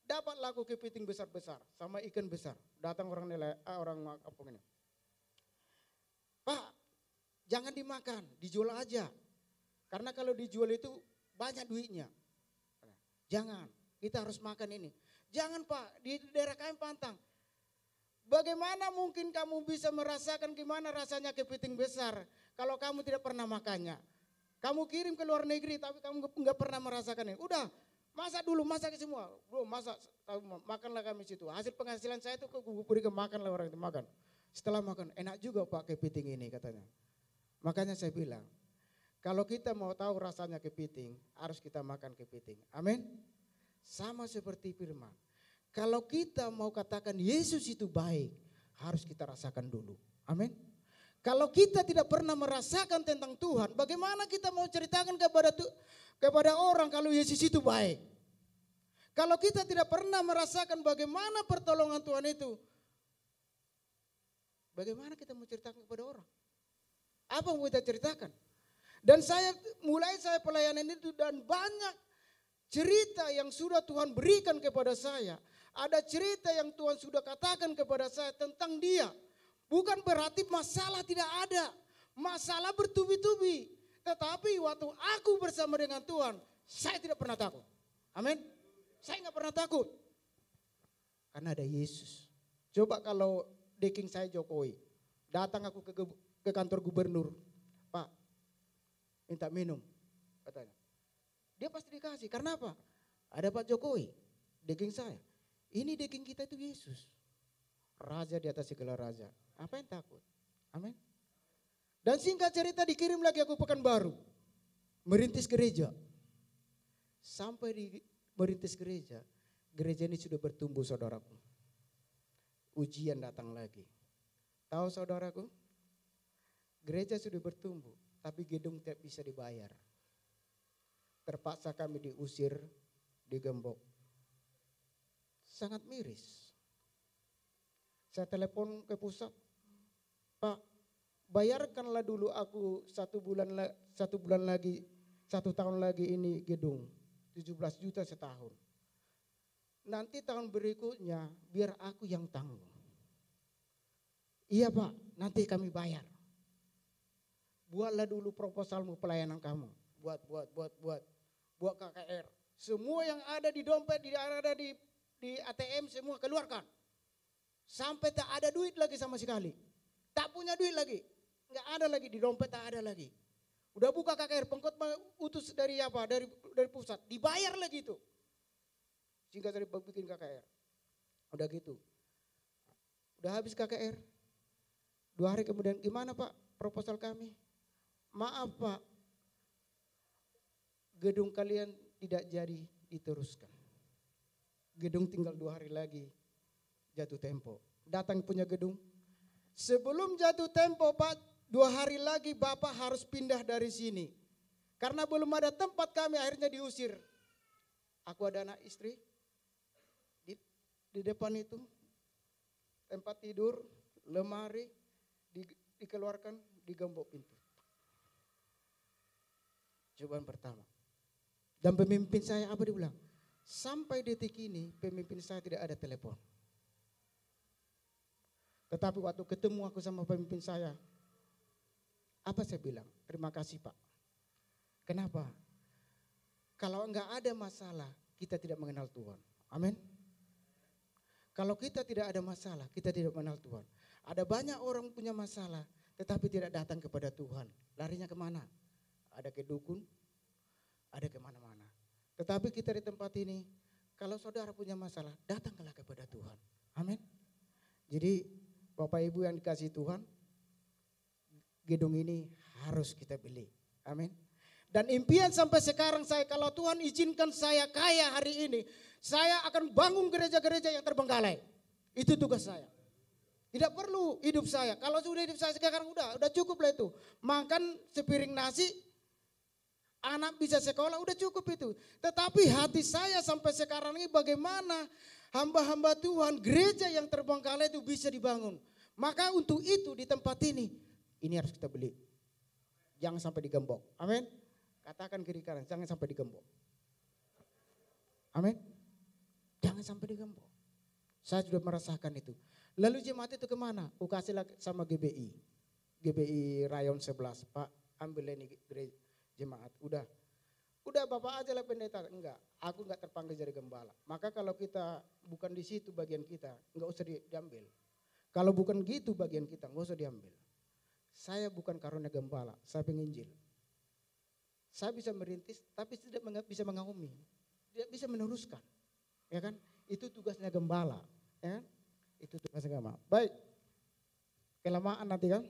dapat laku kepiting besar-besar sama ikan besar. Datang orang apa ini. Pak, jangan dimakan, dijual aja. Karena kalau dijual itu banyak duitnya. Jangan, kita harus makan ini. Jangan Pak, di daerah kami pantang. Bagaimana mungkin kamu bisa merasakan gimana rasanya kepiting besar kalau kamu tidak pernah makannya? Kamu kirim ke luar negeri tapi kamu nggak pernah merasakannya. Udah, masak dulu, masak semua. Bro, masak, makanlah kami situ. Hasil penghasilan saya itu berikan makanlah orang itu makan. Setelah makan, enak juga Pak kepiting ini katanya. Makanya saya bilang, kalau kita mau tahu rasanya kepiting, harus kita makan kepiting. Amin. Sama seperti firman. Kalau kita mau katakan Yesus itu baik, harus kita rasakan dulu. Amin. Kalau kita tidak pernah merasakan tentang Tuhan, bagaimana kita mau ceritakan kepada orang kalau Yesus itu baik? Kalau kita tidak pernah merasakan bagaimana pertolongan Tuhan itu, bagaimana kita mau ceritakan kepada orang? Apa yang mau kita ceritakan? Dan saya pelayanan itu dan banyak cerita yang sudah Tuhan berikan kepada saya. Ada cerita yang Tuhan sudah katakan kepada saya tentang dia. Bukan berarti masalah tidak ada. Masalah bertubi-tubi. Tetapi waktu aku bersama dengan Tuhan, saya tidak pernah takut. Amin. Saya nggak pernah takut. Karena ada Yesus. Coba kalau deking saya Jokowi. Datang aku ke kantor gubernur. Pak, minta minum. Katanya. Dia pasti dikasih. Karena apa? Ada Pak Jokowi. Deking saya. Ini deking kita itu Yesus. Raja di atas segala raja. Apa yang takut? Amin. Dan singkat cerita dikirim lagi aku Pekanbaru. Merintis gereja. Sampai di merintis gereja. Gereja ini sudah bertumbuh saudaraku. Ujian datang lagi. Tahu saudaraku? Gereja sudah bertumbuh. Tapi gedung tidak bisa dibayar. Terpaksa kami diusir, digembok. Sangat miris. Saya telepon ke pusat, Pak, bayarkanlah dulu aku 1 bulan lagi, 1 tahun lagi ini gedung, 17 juta setahun. Nanti tahun berikutnya biar aku yang tanggung. Iya Pak, nanti kami bayar. Buatlah dulu proposalmu pelayanan kamu. Buat KKR. Semua yang ada di dompet, ada di ATM semua keluarkan. Sampai tak ada duit lagi sama sekali. Tak punya duit lagi. Nggak ada lagi di dompet, tak ada lagi. Udah buka KKR, pengkot utus dari apa? Dari pusat. Dibayar lagi itu. Sehingga dari bikin KKR. Udah gitu. Udah habis KKR. 2 hari kemudian, gimana Pak proposal kami? Maaf Pak, gedung kalian tidak jadi diteruskan. Gedung tinggal 2 hari lagi jatuh tempo. Datang punya gedung. Sebelum jatuh tempo Pak, 2 hari lagi Bapak harus pindah dari sini. Karena belum ada tempat kami akhirnya diusir. Aku ada anak istri. Di depan itu tempat tidur, lemari, dikeluarkan, digembok pintu. Cobaan pertama. Dan pemimpin saya apa dia bilang? Sampai detik ini pemimpin saya tidak ada telepon. Tetapi waktu ketemu aku sama pemimpin saya, apa saya bilang? Terima kasih Pak. Kenapa? Kalau enggak ada masalah, kita tidak mengenal Tuhan. Amin. Kalau kita tidak ada masalah, kita tidak mengenal Tuhan. Ada banyak orang punya masalah, tetapi tidak datang kepada Tuhan. Larinya kemana? Ada ke dukun, ada kemana-mana. Tetapi kita di tempat ini, kalau saudara punya masalah, datanglah kepada Tuhan. Amin. Jadi Bapak Ibu yang dikasihi Tuhan, gedung ini harus kita beli. Amin. Dan impian sampai sekarang saya, kalau Tuhan izinkan saya kaya hari ini, saya akan bangun gereja-gereja yang terbengkalai. Itu tugas saya. Tidak perlu hidup saya. Kalau sudah hidup saya sekarang udah cukup lah itu. Makan sepiring nasi, anak bisa sekolah, udah cukup itu. Tetapi hati saya sampai sekarang ini bagaimana hamba-hamba Tuhan, gereja yang terbengkalai itu bisa dibangun. Maka untuk itu di tempat ini harus kita beli. Jangan sampai digembok. Amin. Katakan kiri kanan, jangan sampai digembok. Amin. Jangan sampai digembok. Saya sudah merasakan itu. Lalu jemaat itu kemana? Kasihlah sama GBI. GBI Rayon 11. Pak, ambil ini jemaat. Udah Bapak aja lah pendeta. Enggak, aku enggak terpanggil jadi gembala. Maka kalau kita bukan di situ bagian kita, enggak usah diambil. Kalau bukan gitu bagian kita, enggak usah diambil. Saya bukan karunia gembala, saya penginjil. Saya bisa merintis, tapi tidak bisa mengaumi. Tidak bisa meneruskan. Ya kan? Itu tugasnya gembala. Ya kan? Itu tugasnya gembala. Baik. Kelamaan nanti kan.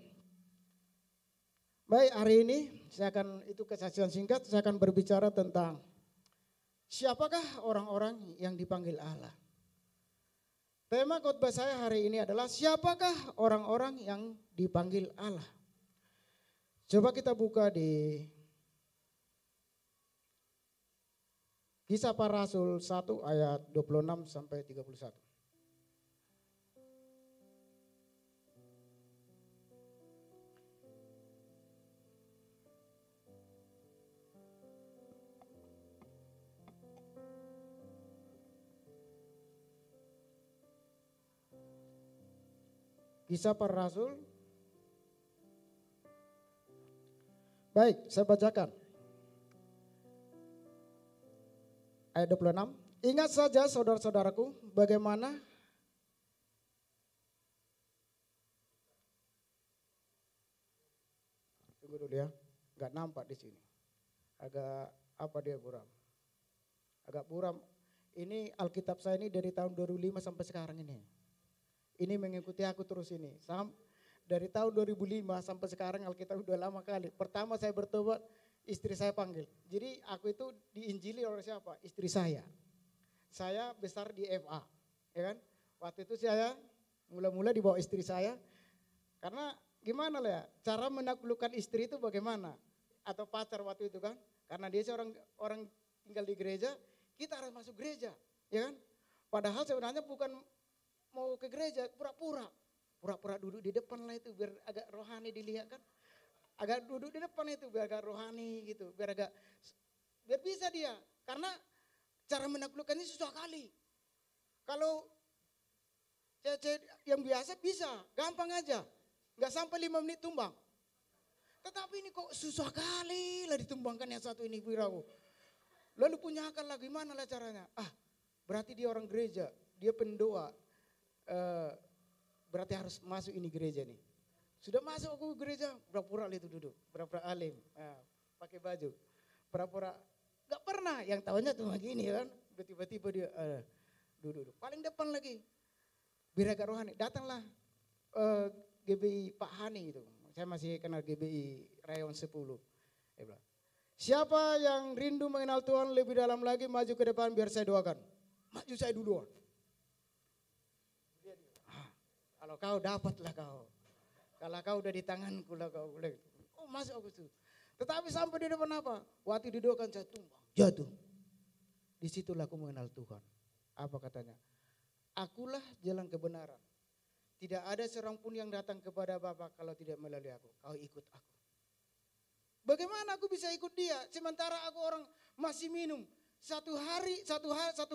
Baik, hari ini saya akan, itu kesaksian singkat, saya akan berbicara tentang siapakah orang-orang yang dipanggil Allah. Tema khotbah saya hari ini adalah siapakah orang-orang yang dipanggil Allah. Coba kita buka di Kisah Para Rasul 1 ayat 26 sampai 31. Kisah Para Rasul. Baik, saya bacakan. Ayat 26. Ingat saja saudara-saudaraku bagaimana tunggu dulu ya, nggak nampak di sini. Agak apa dia buram? Agak buram. Ini Alkitab saya ini dari tahun 2005 sampai sekarang ini. Ini mengikuti aku terus ini. Dari tahun 2005 sampai sekarang Alkitab udah lama kali. Pertama saya bertobat, istri saya panggil. Jadi aku itu diinjili oleh siapa? Istri saya. Saya besar di FA, ya kan? Waktu itu saya mula-mula dibawa istri saya. Karena gimana lah ya, cara menaklukkan istri itu bagaimana? Atau pacar waktu itu kan? Karena dia seorang orang tinggal di gereja, kita harus masuk gereja, ya kan? Padahal sebenarnya bukan mau ke gereja, pura-pura duduk di depan lah itu biar agak rohani dilihat kan. Agak duduk di depan itu biar agak rohani gitu, biar bisa dia. Karena cara menaklukkannya susah kali. Kalau cewek yang biasa bisa, gampang aja. Enggak sampai 5 menit tumbang. Tetapi ini kok susah kali lah ditumbangkan yang satu ini Wirawu. Lalu punya akal lah gimana lah caranya? Berarti dia orang gereja, dia pendoa. Berarti harus masuk ini gereja nih. Sudah masuk aku ke gereja, pura-pura itu duduk, pura-pura alim, pakai baju, pura-pura gak pernah, yang tahunya cuma gini kan, tiba-tiba dia duduk, paling depan lagi, biar agak rohani. Datanglah GBI Pak Hani itu, saya masih kenal GBI Rayon 10. Dia bilang, siapa yang rindu mengenal Tuhan lebih dalam lagi, maju ke depan biar saya doakan. Maju saya duluan. Kalau kau dapatlah kau. Kalau kau udah di tanganku lah kau boleh. Oh masuk aku tuh. Tetapi sampai di depan apa? Waktu didoakan saya tumbang, jatuh. Disitulah aku mengenal Tuhan. Apa katanya? Akulah jalan kebenaran. Tidak ada seorang pun yang datang kepada Bapa kalau tidak melalui aku. Kau ikut aku. Bagaimana aku bisa ikut dia sementara aku orang masih minum. Satu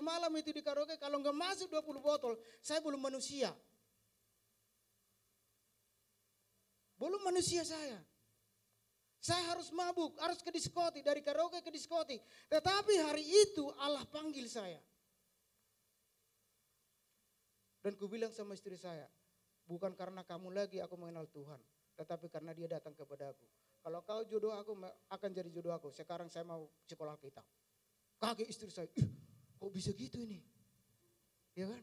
malam itu di karaoke kalau nggak masuk 20 botol, saya belum manusia. Belum manusia saya. Saya harus mabuk, harus ke diskotik, dari karaoke ke diskotik. Tetapi hari itu Allah panggil saya. Dan ku bilang sama istri saya, bukan karena kamu lagi aku mengenal Tuhan, tetapi karena dia datang kepada aku. Kalau kau jodoh aku akan jadi jodoh aku. Sekarang saya mau sekolah Alkitab. Kaget istri saya, kok bisa gitu ini? Ya kan?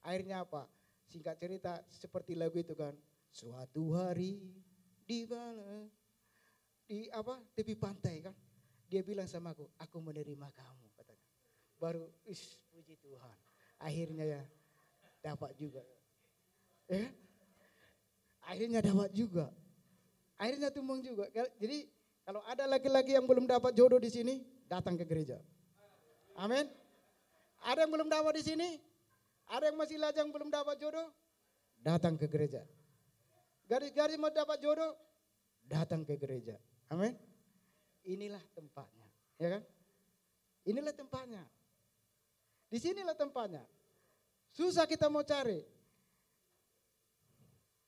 Akhirnya apa? Singkat cerita seperti lagu itu kan. Suatu hari di mana? Di tepi pantai kan. Dia bilang sama aku menerima kamu katanya. Baru puji Tuhan. Akhirnya ya dapat juga. Ya? Akhirnya dapat juga. Akhirnya tumbang juga. Jadi kalau ada laki-laki yang belum dapat jodoh di sini, datang ke gereja. Amin. Ada yang belum dapat di sini? Ada yang masih lajang belum dapat jodoh? Datang ke gereja. Garis-garis mau dapat jodoh? Datang ke gereja. Amin. Inilah tempatnya, ya kan? Inilah tempatnya. Di sinilah tempatnya. Susah kita mau cari.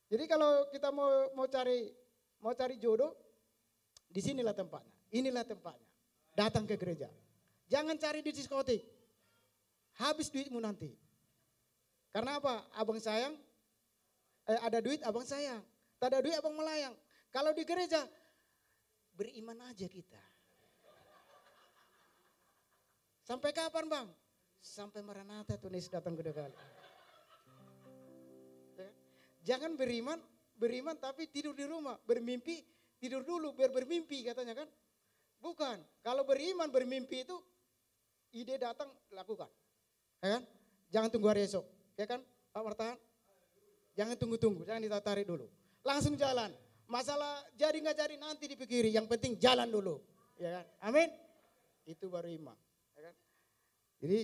Jadi kalau kita mau cari jodoh, di sinilah tempatnya. Inilah tempatnya. Datang ke gereja. Jangan cari di diskotik. Habis duitmu nanti. Karena apa? Abang sayang, ada duit abang sayang. Tak ada duit abang melayang. Kalau di gereja, beriman aja kita. Sampai kapan bang? Sampai Maranatha Tuhan Yesus datang kedua kali. Jangan beriman tapi tidur di rumah. Bermimpi, tidur dulu biar bermimpi katanya kan. Bukan, kalau beriman bermimpi itu ide datang lakukan. Ya kan? Jangan tunggu hari esok. Ya kan Pak Martahan? Jangan tunggu-tunggu, jangan ditarik dulu. Langsung jalan. Masalah jadi nggak jadi nanti dipikiri. Yang penting jalan dulu. Ya kan? Amin. Itu baru iman. Ya kan? Jadi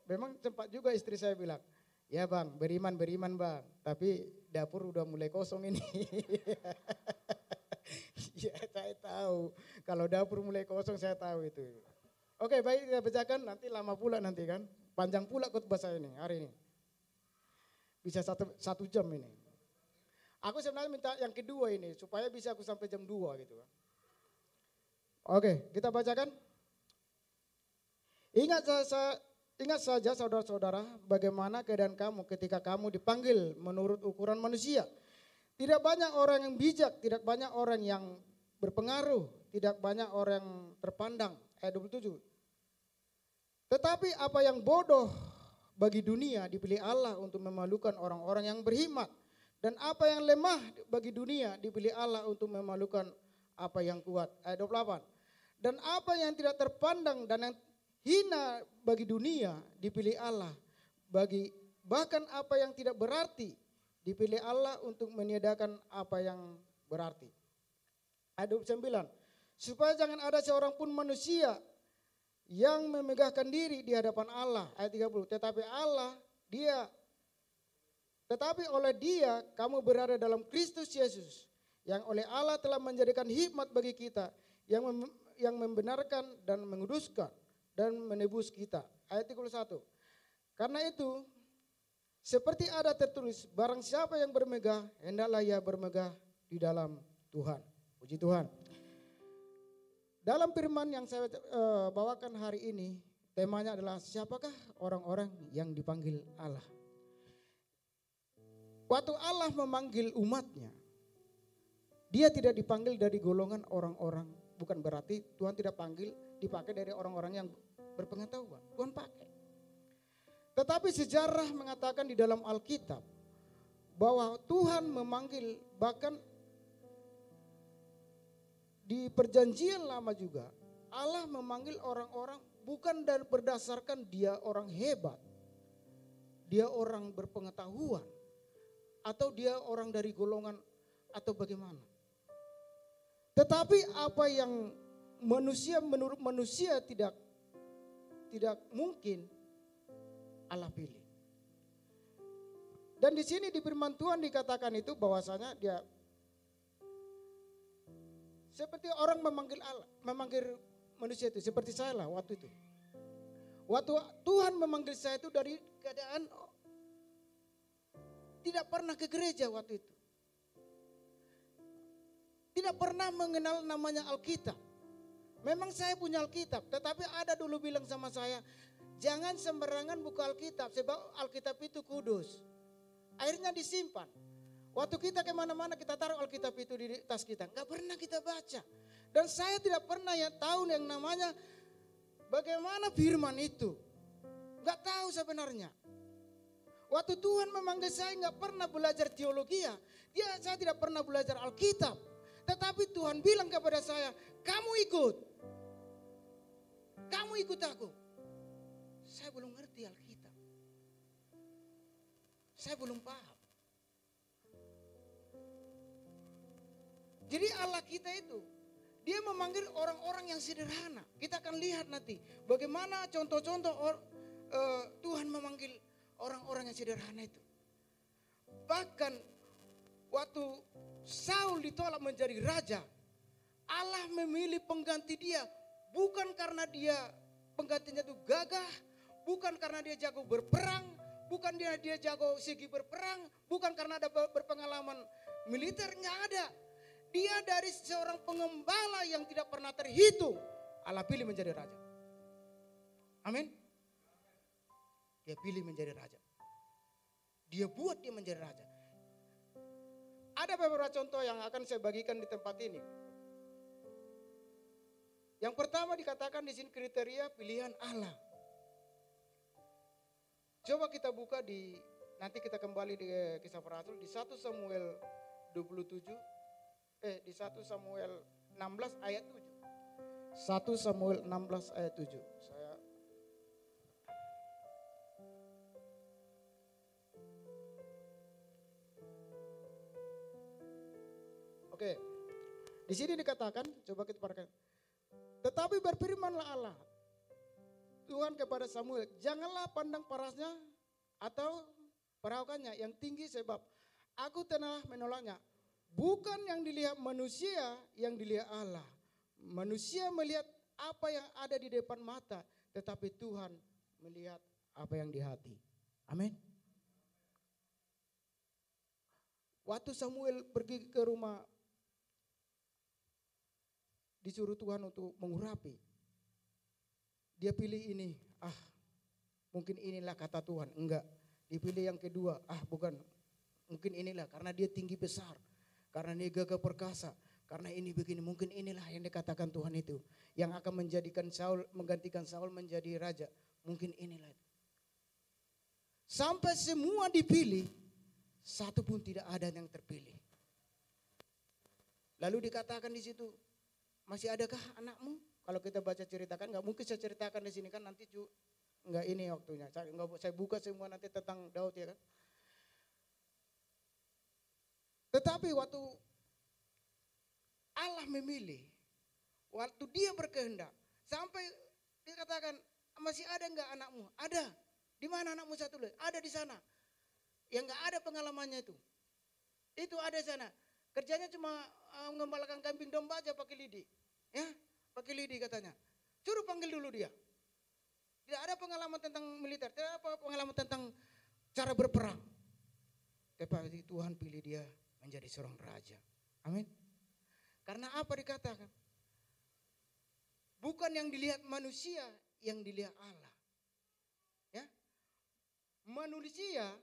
memang sempat juga istri saya bilang, ya bang beriman bang. Tapi dapur udah mulai kosong ini. Ya saya tahu. Kalau dapur mulai kosong saya tahu itu. Oke baik kita bacakan nanti lama pula nanti kan. Panjang pula khotbah saya ini hari ini. Bisa satu jam ini. Aku sebenarnya minta yang kedua ini supaya bisa aku sampai jam 2 gitu kan. Oke kita bacakan. Ingat saja saudara-saudara bagaimana keadaan kamu ketika kamu dipanggil menurut ukuran manusia. Tidak banyak orang yang bijak, tidak banyak orang yang berpengaruh, tidak banyak orang yang terpandang. Ayat 27. Tetapi apa yang bodoh bagi dunia dipilih Allah untuk memalukan orang-orang yang berhikmat. Dan apa yang lemah bagi dunia dipilih Allah untuk memalukan apa yang kuat. Ayat 28. Dan apa yang tidak terpandang dan yang hina bagi dunia dipilih Allah. Bahkan apa yang tidak berarti dipilih Allah untuk meniadakan apa yang berarti. Ayat 29. Supaya jangan ada seorang pun manusia yang memegahkan diri di hadapan Allah. Ayat 30. Tetapi oleh dia kamu berada dalam Kristus Yesus. Yang oleh Allah telah menjadikan hikmat bagi kita. Yang membenarkan dan menguduskan dan menebus kita. Ayat 31. Karena itu seperti ada tertulis, barang siapa yang bermegah, hendaklah ia bermegah di dalam Tuhan. Puji Tuhan. Dalam firman yang saya bawakan hari ini, temanya adalah siapakah orang-orang yang dipanggil Allah. Waktu Allah memanggil umatnya, dia tidak dipanggil dari golongan orang-orang. Bukan berarti Tuhan tidak dipakai dari orang-orang yang berpengetahuan. Tuhan pakai. Tetapi sejarah mengatakan di dalam Alkitab bahwa Tuhan memanggil bahkan di perjanjian lama juga Allah memanggil orang-orang bukan berdasarkan dia orang hebat, dia orang berpengetahuan, atau dia orang dari golongan atau bagaimana. Tetapi apa yang menurut manusia tidak mungkin Allah pilih. Dan di sini di firman Tuhan dikatakan itu bahwasanya dia seperti orang memanggil Allah, memanggil manusia itu seperti saya lah waktu itu. Waktu Tuhan memanggil saya itu dari keadaan tidak pernah ke gereja waktu itu. Tidak pernah mengenal namanya Alkitab. Memang saya punya Alkitab, tetapi ada dulu bilang sama saya, jangan sembarangan buka Alkitab, sebab Alkitab itu kudus. Akhirnya disimpan. Waktu kita kemana-mana kita taruh Alkitab itu di tas kita, nggak pernah kita baca. Dan saya tidak pernah tahu yang namanya bagaimana firman itu. Nggak tahu sebenarnya. Waktu Tuhan memanggil saya nggak pernah belajar teologi ya. Saya tidak pernah belajar Alkitab. Tetapi Tuhan bilang kepada saya, kamu ikut. Kamu ikut aku. Saya belum ngerti Alkitab. Saya belum paham. Jadi Allah kita itu, dia memanggil orang-orang yang sederhana. Kita akan lihat nanti bagaimana contoh-contoh Tuhan memanggil orang-orang yang sederhana itu. Bahkan waktu Saul ditolak menjadi raja, Allah memilih pengganti dia. Bukan karena dia penggantinya itu gagah, bukan karena dia jago berperang, bukan dia jago segi berperang, bukan karena ada berpengalaman militer, nggak ada. Dia dari seorang pengembala yang tidak pernah terhitung, Allah pilih menjadi raja. Amin. Dia pilih menjadi raja. Dia buat dia menjadi raja. Ada beberapa contoh yang akan saya bagikan di tempat ini. Yang pertama dikatakan di sini kriteria pilihan Allah. Coba kita buka nanti kita kembali di Kisah Para Rasul di 1 Samuel 27, di 1 Samuel 16 ayat 7. 1 Samuel 16 ayat 7. Oke. Di sini dikatakan, coba kita perhatikan. Tetapi berfirmanlah Allah Tuhan kepada Samuel, janganlah pandang parasnya atau perawakannya yang tinggi, sebab aku telah menolaknya. Bukan yang dilihat manusia, yang dilihat Allah. Manusia melihat apa yang ada di depan mata, tetapi Tuhan melihat apa yang di hati. Amin. Waktu Samuel pergi ke rumah, disuruh Tuhan untuk mengurapi. Dia pilih ini, mungkin inilah kata Tuhan. Enggak, dipilih yang kedua, bukan, mungkin inilah karena dia tinggi besar, karena dia gagah perkasa, karena ini begini, mungkin inilah yang dikatakan Tuhan itu, yang akan menjadikan Saul, menggantikan Saul menjadi raja, mungkin inilah. Sampai semua dipilih, satu pun tidak ada yang terpilih. Lalu dikatakan di situ, masih adakah anakmu? Kalau kita baca ceritakan, nggak mungkin saya ceritakan di sini kan, nanti nggak ini waktunya. Saya buka semua nanti tentang Daud ya kan. Tetapi waktu Allah memilih, waktu dia berkehendak, sampai dia katakan, masih ada nggak anakmu? Ada. Di mana anakmu satu lagi? Ada di sana. Yang nggak ada pengalamannya itu ada di sana. Kerjanya cuma mengembalakan kambing domba aja pakai lidi. Ya, pakai lidi katanya. Suruh panggil dulu dia. Tidak ada pengalaman tentang militer, tidak ada pengalaman tentang cara berperang. Tetapi Tuhan pilih dia menjadi seorang raja. Amin. Karena apa dikatakan? Bukan yang dilihat manusia, yang dilihat Allah. Ya. Manusia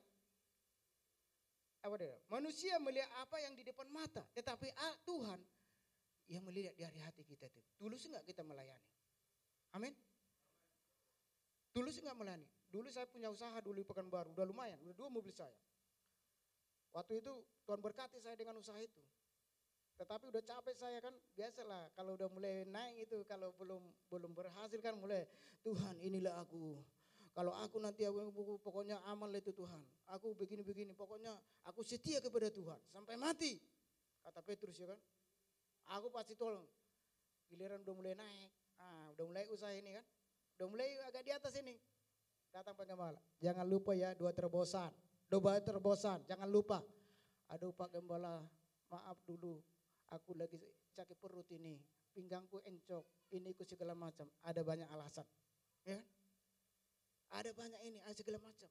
melihat apa yang di depan mata, tetapi Tuhan yang melihat dari hati kita itu. Tulus enggak kita melayani? Amin. Tulus enggak melayani? Dulu saya punya usaha dulu di Pekanbaru, udah lumayan, udah 2 mobil saya. Waktu itu Tuhan berkati saya dengan usaha itu. Tetapi udah capek saya kan, biasalah kalau udah mulai naik itu, kalau belum berhasil kan mulai, Tuhan inilah aku. Kalau aku nanti pokoknya amal itu Tuhan. Aku begini-begini, pokoknya aku setia kepada Tuhan sampai mati. Kata Petrus ya kan. Aku pasti tolong. Giliran udah mulai naik, udah mulai usaha ini kan. Udah mulai agak di atas ini. Datang penggembala. Jangan lupa ya 2 terobosan. Doa terbosan, jangan lupa. Aduh Pak Gembala, maaf dulu. Aku lagi sakit perut ini, pinggangku encok, ini ku segala macam. Ada banyak alasan. Ya kan? Ada banyak ini, ada segala macam.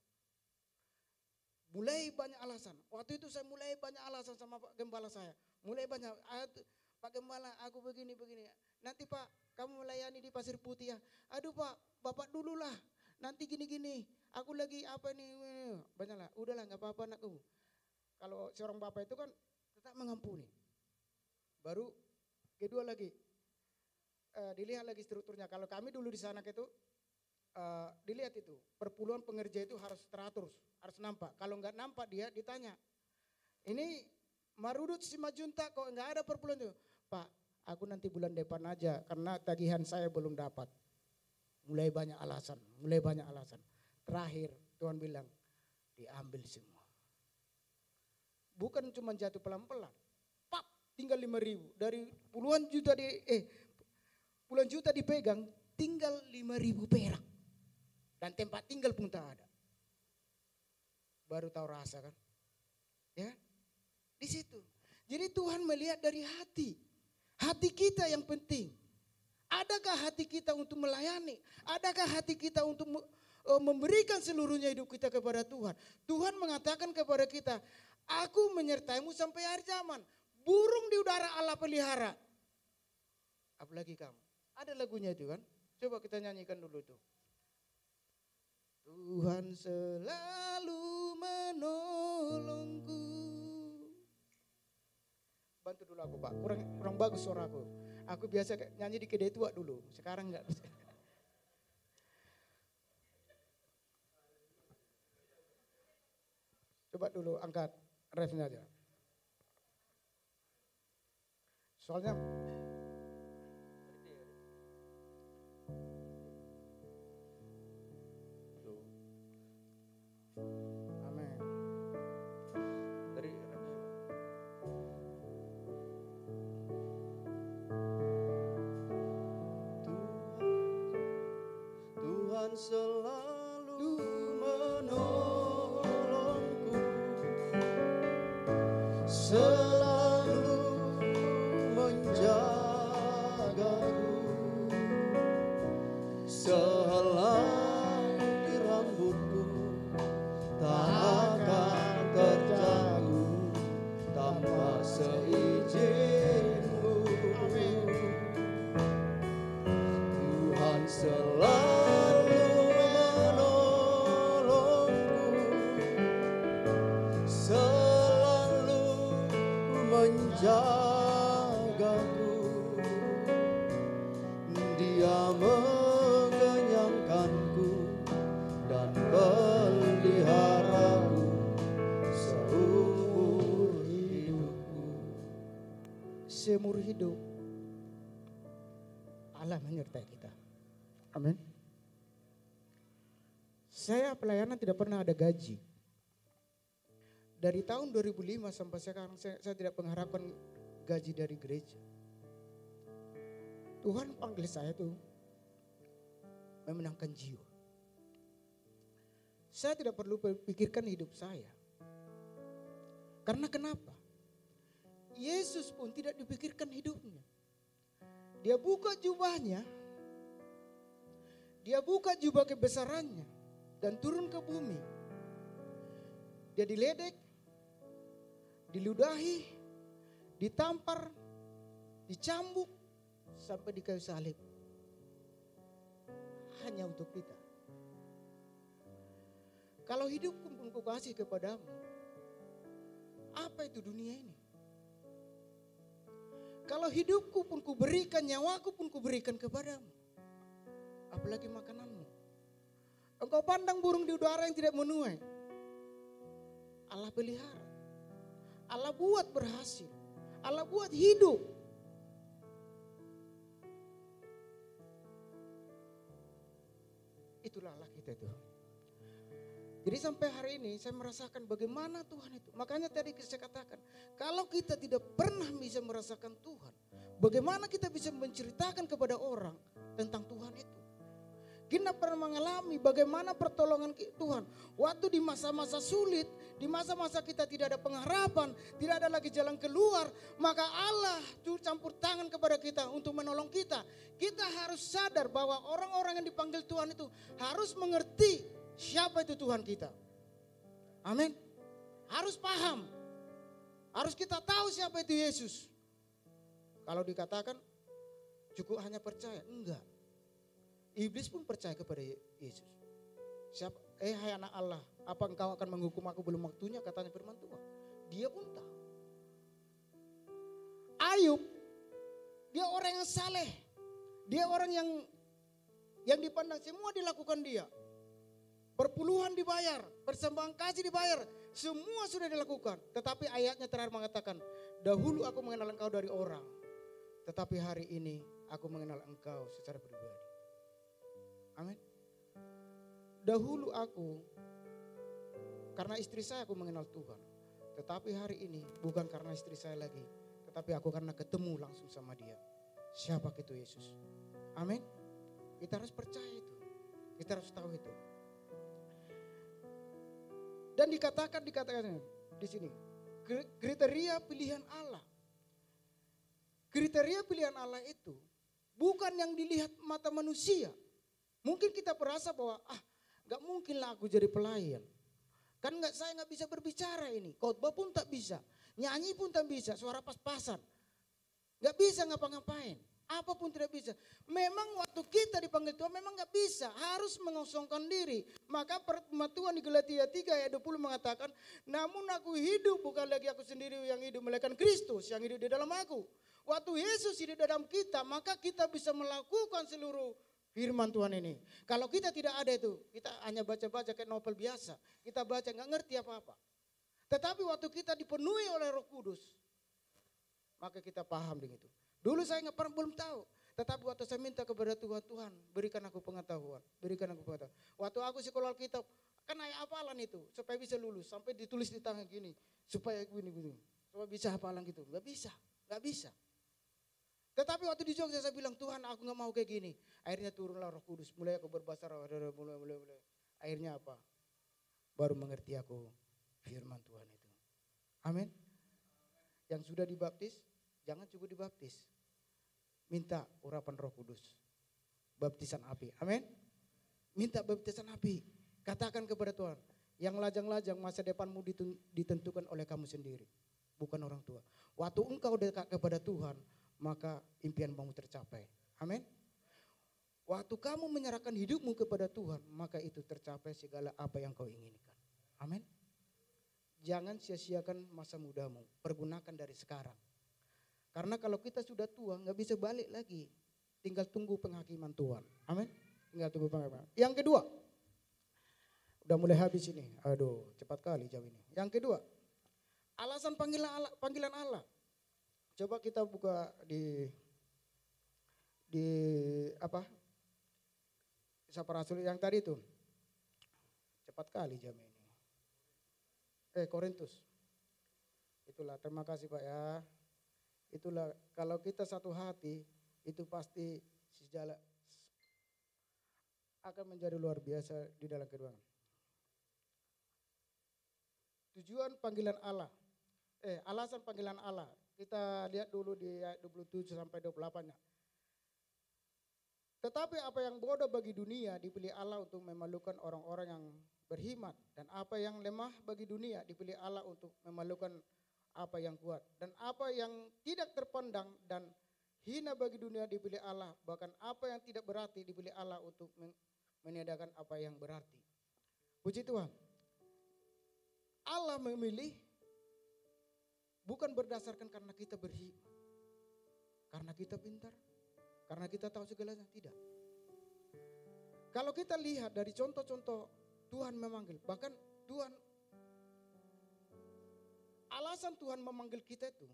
Mulai banyak alasan. Waktu itu saya mulai banyak alasan sama Pak Gembala saya. Mulai banyak, Pak Gembala aku begini. Nanti Pak, kamu melayani di Pasir Putih ya. Aduh Pak, Bapak dulu lah. Nanti gini-gini. Aku lagi apa nih. Banyaklah, udahlah gak apa-apa anakku. Kalau seorang bapak itu kan tetap mengampuni. Baru kedua lagi, dilihat lagi strukturnya. Kalau kami dulu di sana itu, dilihat itu, perpuluhan pengerja itu harus teratur, harus nampak. Kalau nggak nampak dia ditanya, ini Marudut Simajunta kok nggak ada perpuluhan itu? Pak, aku nanti bulan depan aja karena tagihan saya belum dapat. Mulai banyak alasan. Terakhir Tuhan bilang, diambil semua. Bukan cuma jatuh pelan-pelan. Pap, tinggal 5.000. Dari puluhan juta dipegang, tinggal 5.000 perak. Dan tempat tinggal pun tak ada. Baru tahu rasa kan? Ya, di situ. Jadi Tuhan melihat dari hati. Hati kita yang penting. Adakah hati kita untuk melayani? Adakah hati kita untuk memberikan seluruhnya hidup kita kepada Tuhan? Tuhan mengatakan kepada kita, aku menyertaimu sampai akhir zaman. Burung di udara Allah pelihara. Apalagi kamu. Ada lagunya itu kan? Coba kita nyanyikan dulu itu. Tuhan selalu menolongku. Bantu dulu aku Pak, kurang bagus suaraku. Aku biasa nyanyi di kedai tua dulu, sekarang enggak. Coba dulu angkat refnya aja. Soalnya amin. Dari refnya. Tuhan selalu menolongku, selalu menjagaku, sehelai rambutku tak akan terjatuh tanpa seizin-Mu. Tuhan selalu menolongku, selalu menjagaku. Dia mengenyangkanku dan peliharaku seumur hidupku. seumur hidup Allah menyertai kita. Amin. Saya pelayanan tidak pernah ada gaji. Dari tahun 2005 sampai sekarang saya tidak mengharapkan gaji dari gereja. Tuhan panggil saya tuh memenangkan jiwa. Saya tidak perlu pikirkan hidup saya. Karena kenapa? Yesus pun tidak dipikirkan hidupnya. Dia buka jubahnya, dia buka jubah kebesarannya dan turun ke bumi. Dia diledek, diludahi, ditampar, dicambuk sampai di kayu salib. Hanya untuk kita. Kalau hidupku pun ku kasih kepadamu, apa itu dunia ini? Kalau hidupku pun ku berikan, nyawaku pun ku berikan kepadamu, apalagi makananmu. Engkau pandang burung di udara yang tidak menuai. Allah pelihara. Allah buat berhasil. Allah buat hidup. Itulah Allah kita itu. Jadi sampai hari ini saya merasakan bagaimana Tuhan itu. Makanya tadi saya katakan, kalau kita tidak pernah bisa merasakan Tuhan, bagaimana kita bisa menceritakan kepada orang tentang Tuhan itu? Gina Anda pernah mengalami bagaimana pertolongan Tuhan. Waktu di masa-masa sulit, di masa-masa kita tidak ada pengharapan, tidak ada lagi jalan keluar, maka Allah campur tangan kepada kita untuk menolong kita. Kita harus sadar bahwa orang-orang yang dipanggil Tuhan itu harus mengerti siapa itu Tuhan kita. Amin. Harus paham. Harus kita tahu siapa itu Yesus. Kalau dikatakan cukup hanya percaya, enggak. Iblis pun percaya kepada Yesus. Siapa? Hai anak Allah, apa engkau akan menghukum aku belum waktunya, katanya firman Tuhan. Dia pun tahu. Ayub, dia orang yang saleh. Dia orang yang dipandang semua dilakukan dia. Perpuluhan dibayar, persembahan kasih dibayar, semua sudah dilakukan. Tetapi ayatnya terakhir mengatakan, dahulu aku mengenal engkau dari orang, tetapi hari ini aku mengenal engkau secara pribadi. Amin. Dahulu aku, karena istri saya aku mengenal Tuhan. Tetapi hari ini bukan karena istri saya lagi, tetapi aku karena ketemu langsung sama dia. Siapa itu Yesus? Amin. Kita harus percaya itu. Kita harus tahu itu. Dan dikatakan di sini, kriteria pilihan Allah. Kriteria pilihan Allah itu bukan yang dilihat mata manusia. Mungkin kita merasa bahwa gak mungkin lah aku jadi pelayan. Kan saya gak bisa berbicara ini. Khotbah pun tak bisa. Nyanyi pun tak bisa. Suara pas-pasan. Gak bisa ngapa-ngapain. Apapun tidak bisa. Memang waktu kita dipanggil Tuhan memang gak bisa. Harus mengosongkan diri. Maka firman Tuhan di Galatia 3 ayat 20 mengatakan, namun aku hidup bukan lagi aku sendiri yang hidup, melainkan Kristus yang hidup di dalam aku. Waktu Yesus hidup dalam kita, maka kita bisa melakukan seluruh firman Tuhan ini. Kalau kita tidak ada itu, kita hanya baca-baca kayak novel biasa. Kita baca nggak ngerti apa-apa. Tetapi waktu kita dipenuhi oleh Roh Kudus, maka kita paham dengan itu. Dulu saya nggak pernah belum tahu. Tetapi waktu saya minta kepada Tuhan, Tuhan berikan aku pengetahuan, berikan aku pengetahuan. Waktu aku sekolah Alkitab, kan ayat hafalan itu supaya bisa lulus. Sampai ditulis di tangan gini, supaya gini, supaya bisa hafalan gitu. Nggak bisa. Tetapi waktu di Jogja saya bilang, Tuhan aku gak mau kayak gini. Akhirnya turunlah Roh Kudus, mulai aku berbahasa roh, mulai. Akhirnya apa? Baru mengerti aku firman Tuhan itu. Amin. Yang sudah dibaptis, jangan cukup dibaptis. Minta urapan Roh Kudus. Baptisan api. Amin. Minta baptisan api. Katakan kepada Tuhan, yang lajang-lajang masa depanmu ditentukan oleh kamu sendiri. Bukan orang tua. Waktu engkau dekat kepada Tuhan, maka impianmu tercapai. Amin. Waktu kamu menyerahkan hidupmu kepada Tuhan, maka itu tercapai segala apa yang kau inginkan. Amin. Jangan sia-siakan masa mudamu, pergunakan dari sekarang. Karena kalau kita sudah tua, gak bisa balik lagi. Tinggal tunggu penghakiman Tuhan. Amin. Tinggal tunggu penghakiman. Yang kedua, udah mulai habis ini. Aduh, cepat kali jam ini. Yang kedua, alasan panggilan Allah. Coba kita buka di Kisah Para Rasul yang tadi itu. Cepat kali jam ini. Korintus. Itulah, terima kasih Pak ya. Itulah, kalau kita satu hati, itu pasti sejalan akan menjadi luar biasa di dalam kehidupan. Tujuan panggilan Allah. Alasan panggilan Allah. Kita lihat dulu di ayat 27 sampai 28-nya. Tetapi apa yang bodoh bagi dunia dipilih Allah untuk memalukan orang-orang yang berhikmat. Dan apa yang lemah bagi dunia dipilih Allah untuk memalukan apa yang kuat. Dan apa yang tidak terpandang dan hina bagi dunia dipilih Allah. Bahkan apa yang tidak berarti dipilih Allah untuk meniadakan apa yang berarti. Puji Tuhan. Allah memilih bukan berdasarkan karena kita berhikmat, karena kita pintar, karena kita tahu segalanya, tidak. Kalau kita lihat dari contoh-contoh Tuhan memanggil, bahkan Tuhan, alasan Tuhan memanggil kita itu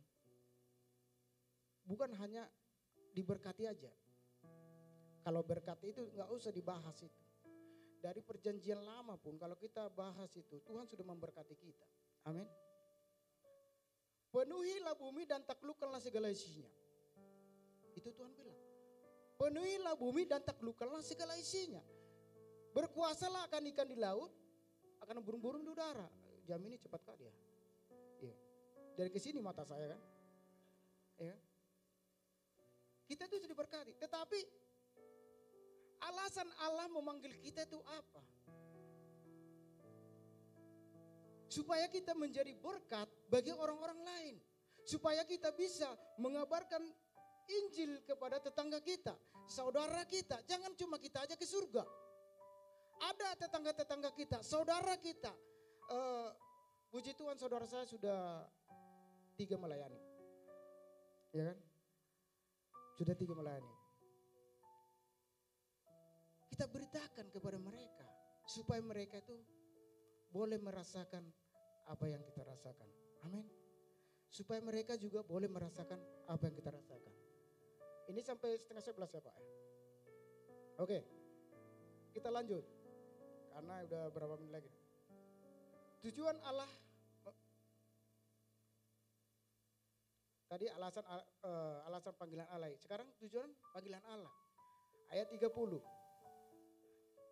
bukan hanya diberkati aja. Kalau berkati itu nggak usah dibahas itu. Dari perjanjian lama pun kalau kita bahas itu, Tuhan sudah memberkati kita. Amin. Penuhilah bumi dan taklukkanlah segala isinya. Itu Tuhan bilang. Penuhilah bumi dan taklukkanlah segala isinya. Berkuasalah akan ikan di laut, akan burung-burung di udara. Jam ini cepat kali ya. Iya. Dari ke sini mata saya kan. Ya. Kita itu sudah diberkati. Tetapi alasan Allah memanggil kita itu apa? Supaya kita menjadi berkat bagi orang-orang lain. Supaya kita bisa mengabarkan Injil kepada tetangga kita, saudara kita. Jangan cuma kita aja ke surga. Ada tetangga-tetangga kita, saudara kita. Puji Tuhan saudara saya sudah 3 melayani. Ya kan? Sudah 3 melayani. Kita beritakan kepada mereka. Supaya mereka itu boleh merasakan apa yang kita rasakan. Amin. Supaya mereka juga boleh merasakan apa yang kita rasakan. Ini sampai 10:30 ya Pak. Oke. Kita lanjut. Karena udah berapa menit lagi. Tujuan Allah. Tadi alasan panggilan Allah. Sekarang tujuan panggilan Allah. Ayat 30.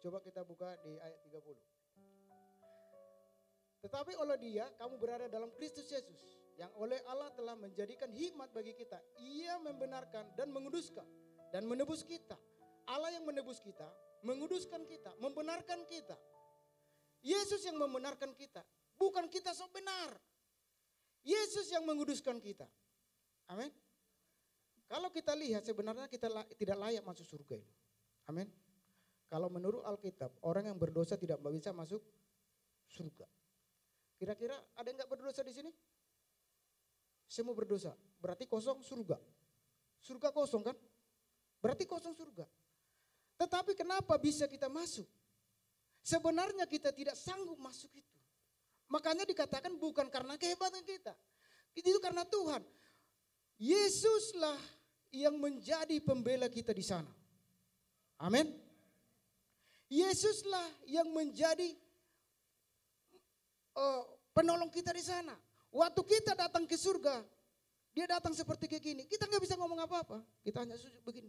Coba kita buka di ayat 30. Tetapi oleh Dia kamu berada dalam Kristus Yesus, yang oleh Allah telah menjadikan hikmat bagi kita. Ia membenarkan dan menguduskan dan menebus kita. Allah yang menebus kita, menguduskan kita, membenarkan kita. Yesus yang membenarkan kita, bukan kita sok benar. Yesus yang menguduskan kita. Amin. Kalau kita lihat sebenarnya kita tidak layak masuk surga ini. Amin. Kalau menurut Alkitab, orang yang berdosa tidak bisa masuk surga. Kira-kira ada yang gak berdosa di sini? Semua berdosa. Berarti kosong surga. Surga kosong kan? Berarti kosong surga. Tetapi kenapa bisa kita masuk? Sebenarnya kita tidak sanggup masuk itu. Makanya dikatakan bukan karena kehebatan kita. Itu karena Tuhan. Yesuslah yang menjadi pembela kita di sana. Amin. Yesuslah yang menjadi penolong kita di sana. Waktu kita datang ke surga, dia datang seperti kayak gini. Kita nggak bisa ngomong apa-apa. Kita hanya sujud begini.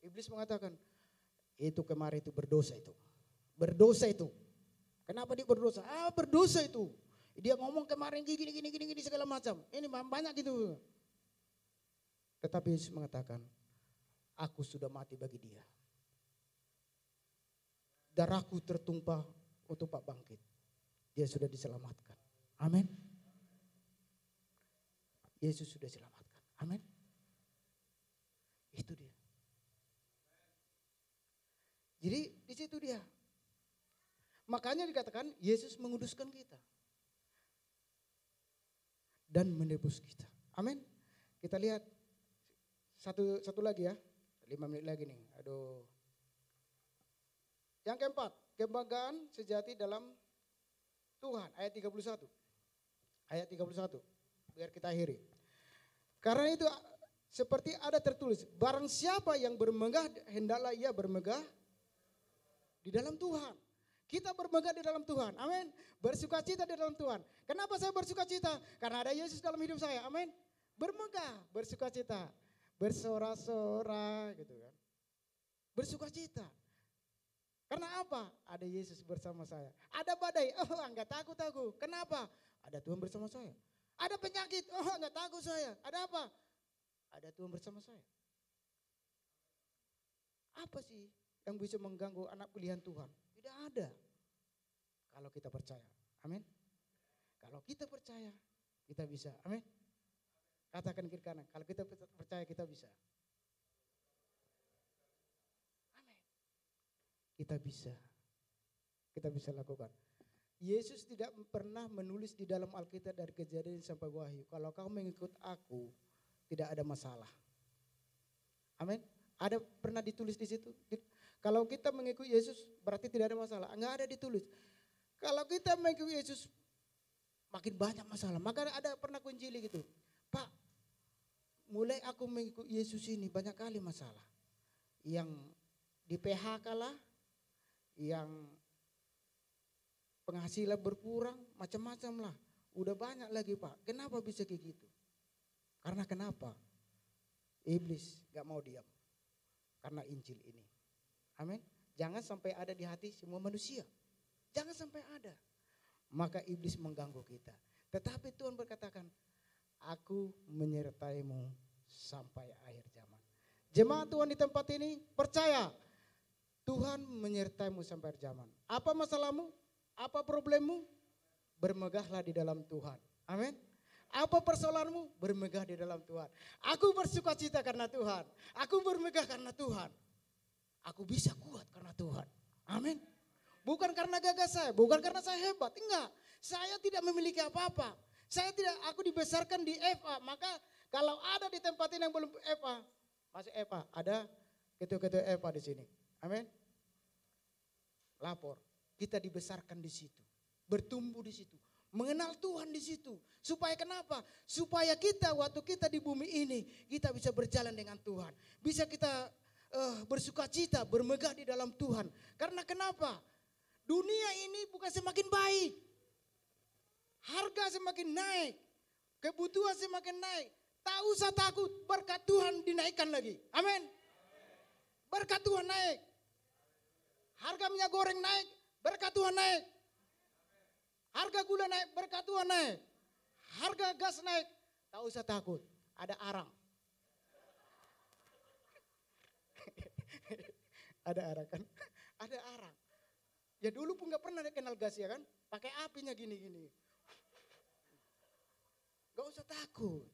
Iblis mengatakan, itu kemarin itu berdosa itu. Berdosa itu. Kenapa dia berdosa? Berdosa itu. Dia ngomong kemarin gini segala macam. Ini banyak gitu. Tetapi Yesus mengatakan, aku sudah mati bagi dia. Darahku tertumpah untuk Pak bangkit. Dia sudah diselamatkan. Amin. Yesus sudah diselamatkan. Amin. Itu dia. Jadi di situ dia. Makanya dikatakan Yesus menguduskan kita. Dan menebus kita. Amin. Kita lihat satu lagi ya. 5 menit lagi nih. Aduh. Yang keempat, kebanggaan sejati dalam Tuhan. Ayat 31. Ayat 31. Biar kita akhiri. Karena itu seperti ada tertulis. Barang siapa yang bermegah, hendaklah ia bermegah di dalam Tuhan. Kita bermegah di dalam Tuhan. Amin. Bersukacita di dalam Tuhan. Kenapa saya bersukacita? Karena ada Yesus dalam hidup saya. Amin. Bermegah, bersukacita. Bersorak-sorak gitu kan. Bersukacita. Karena apa? Ada Yesus bersama saya. Ada badai, enggak takut aku. Kenapa? Ada Tuhan bersama saya. Ada penyakit, enggak takut saya. Ada apa? Ada Tuhan bersama saya. Apa sih yang bisa mengganggu anak pilihan Tuhan? Tidak ada. Kalau kita percaya. Amin. Kalau kita percaya, kita bisa. Amin. Katakan kiri kanan. Kalau kita percaya, kita bisa. Kita bisa. Kita bisa lakukan. Yesus tidak pernah menulis di dalam Alkitab dari Kejadian sampai Wahyu. Kalau kau mengikut aku, tidak ada masalah. Amin. Ada pernah ditulis di situ? Kalau kita mengikuti Yesus berarti tidak ada masalah. Enggak ada ditulis. Kalau kita mengikuti Yesus makin banyak masalah. Maka ada pernah kunjili gitu. Pak, mulai aku mengikuti Yesus ini banyak kali masalah. Yang di PHK lah. Yang penghasilan berkurang, macam-macam lah. Udah banyak lagi Pak. Kenapa bisa kayak gitu? Karena kenapa? Iblis gak mau diam. karena Injil ini. Amin. Jangan sampai ada di hati semua manusia. Jangan sampai ada. Maka iblis mengganggu kita. Tetapi Tuhan berkatakan, aku menyertaimu sampai akhir zaman. Jemaat Tuhan di tempat ini percaya, Tuhan menyertaimu sampai akhir zaman. Apa masalahmu? Apa problemmu? Bermegahlah di dalam Tuhan. Amin. Apa persoalanmu? Bermegah di dalam Tuhan. Aku bersuka cita karena Tuhan. Aku bermegah karena Tuhan. Aku bisa kuat karena Tuhan. Amin. Bukan karena gagah saya, bukan karena saya hebat. Enggak. Saya tidak memiliki apa-apa. Aku dibesarkan di FA. Maka kalau ada di tempat ini yang belum FA, masih FA, ada ketua-ketua FA di sini. Amin. Lapor. Kita dibesarkan di situ. Bertumbuh di situ. Mengenal Tuhan di situ. Supaya kenapa? Supaya kita waktu kita di bumi ini, kita bisa berjalan dengan Tuhan. Bisa kita bersuka cita, bermegah di dalam Tuhan. Karena kenapa? Dunia ini bukan semakin baik. Harga semakin naik. Kebutuhan semakin naik. Tak usah takut, berkat Tuhan dinaikkan lagi. Amin. Berkat Tuhan naik. Harga minyak goreng naik, berkat Tuhan naik. Harga gula naik, berkat Tuhan naik. Harga gas naik, tak usah takut, ada arang. Ada arang kan? Ada arang. Ya dulu pun gak pernah kenal gas ya kan? Pakai apinya gini-gini. Gak usah takut.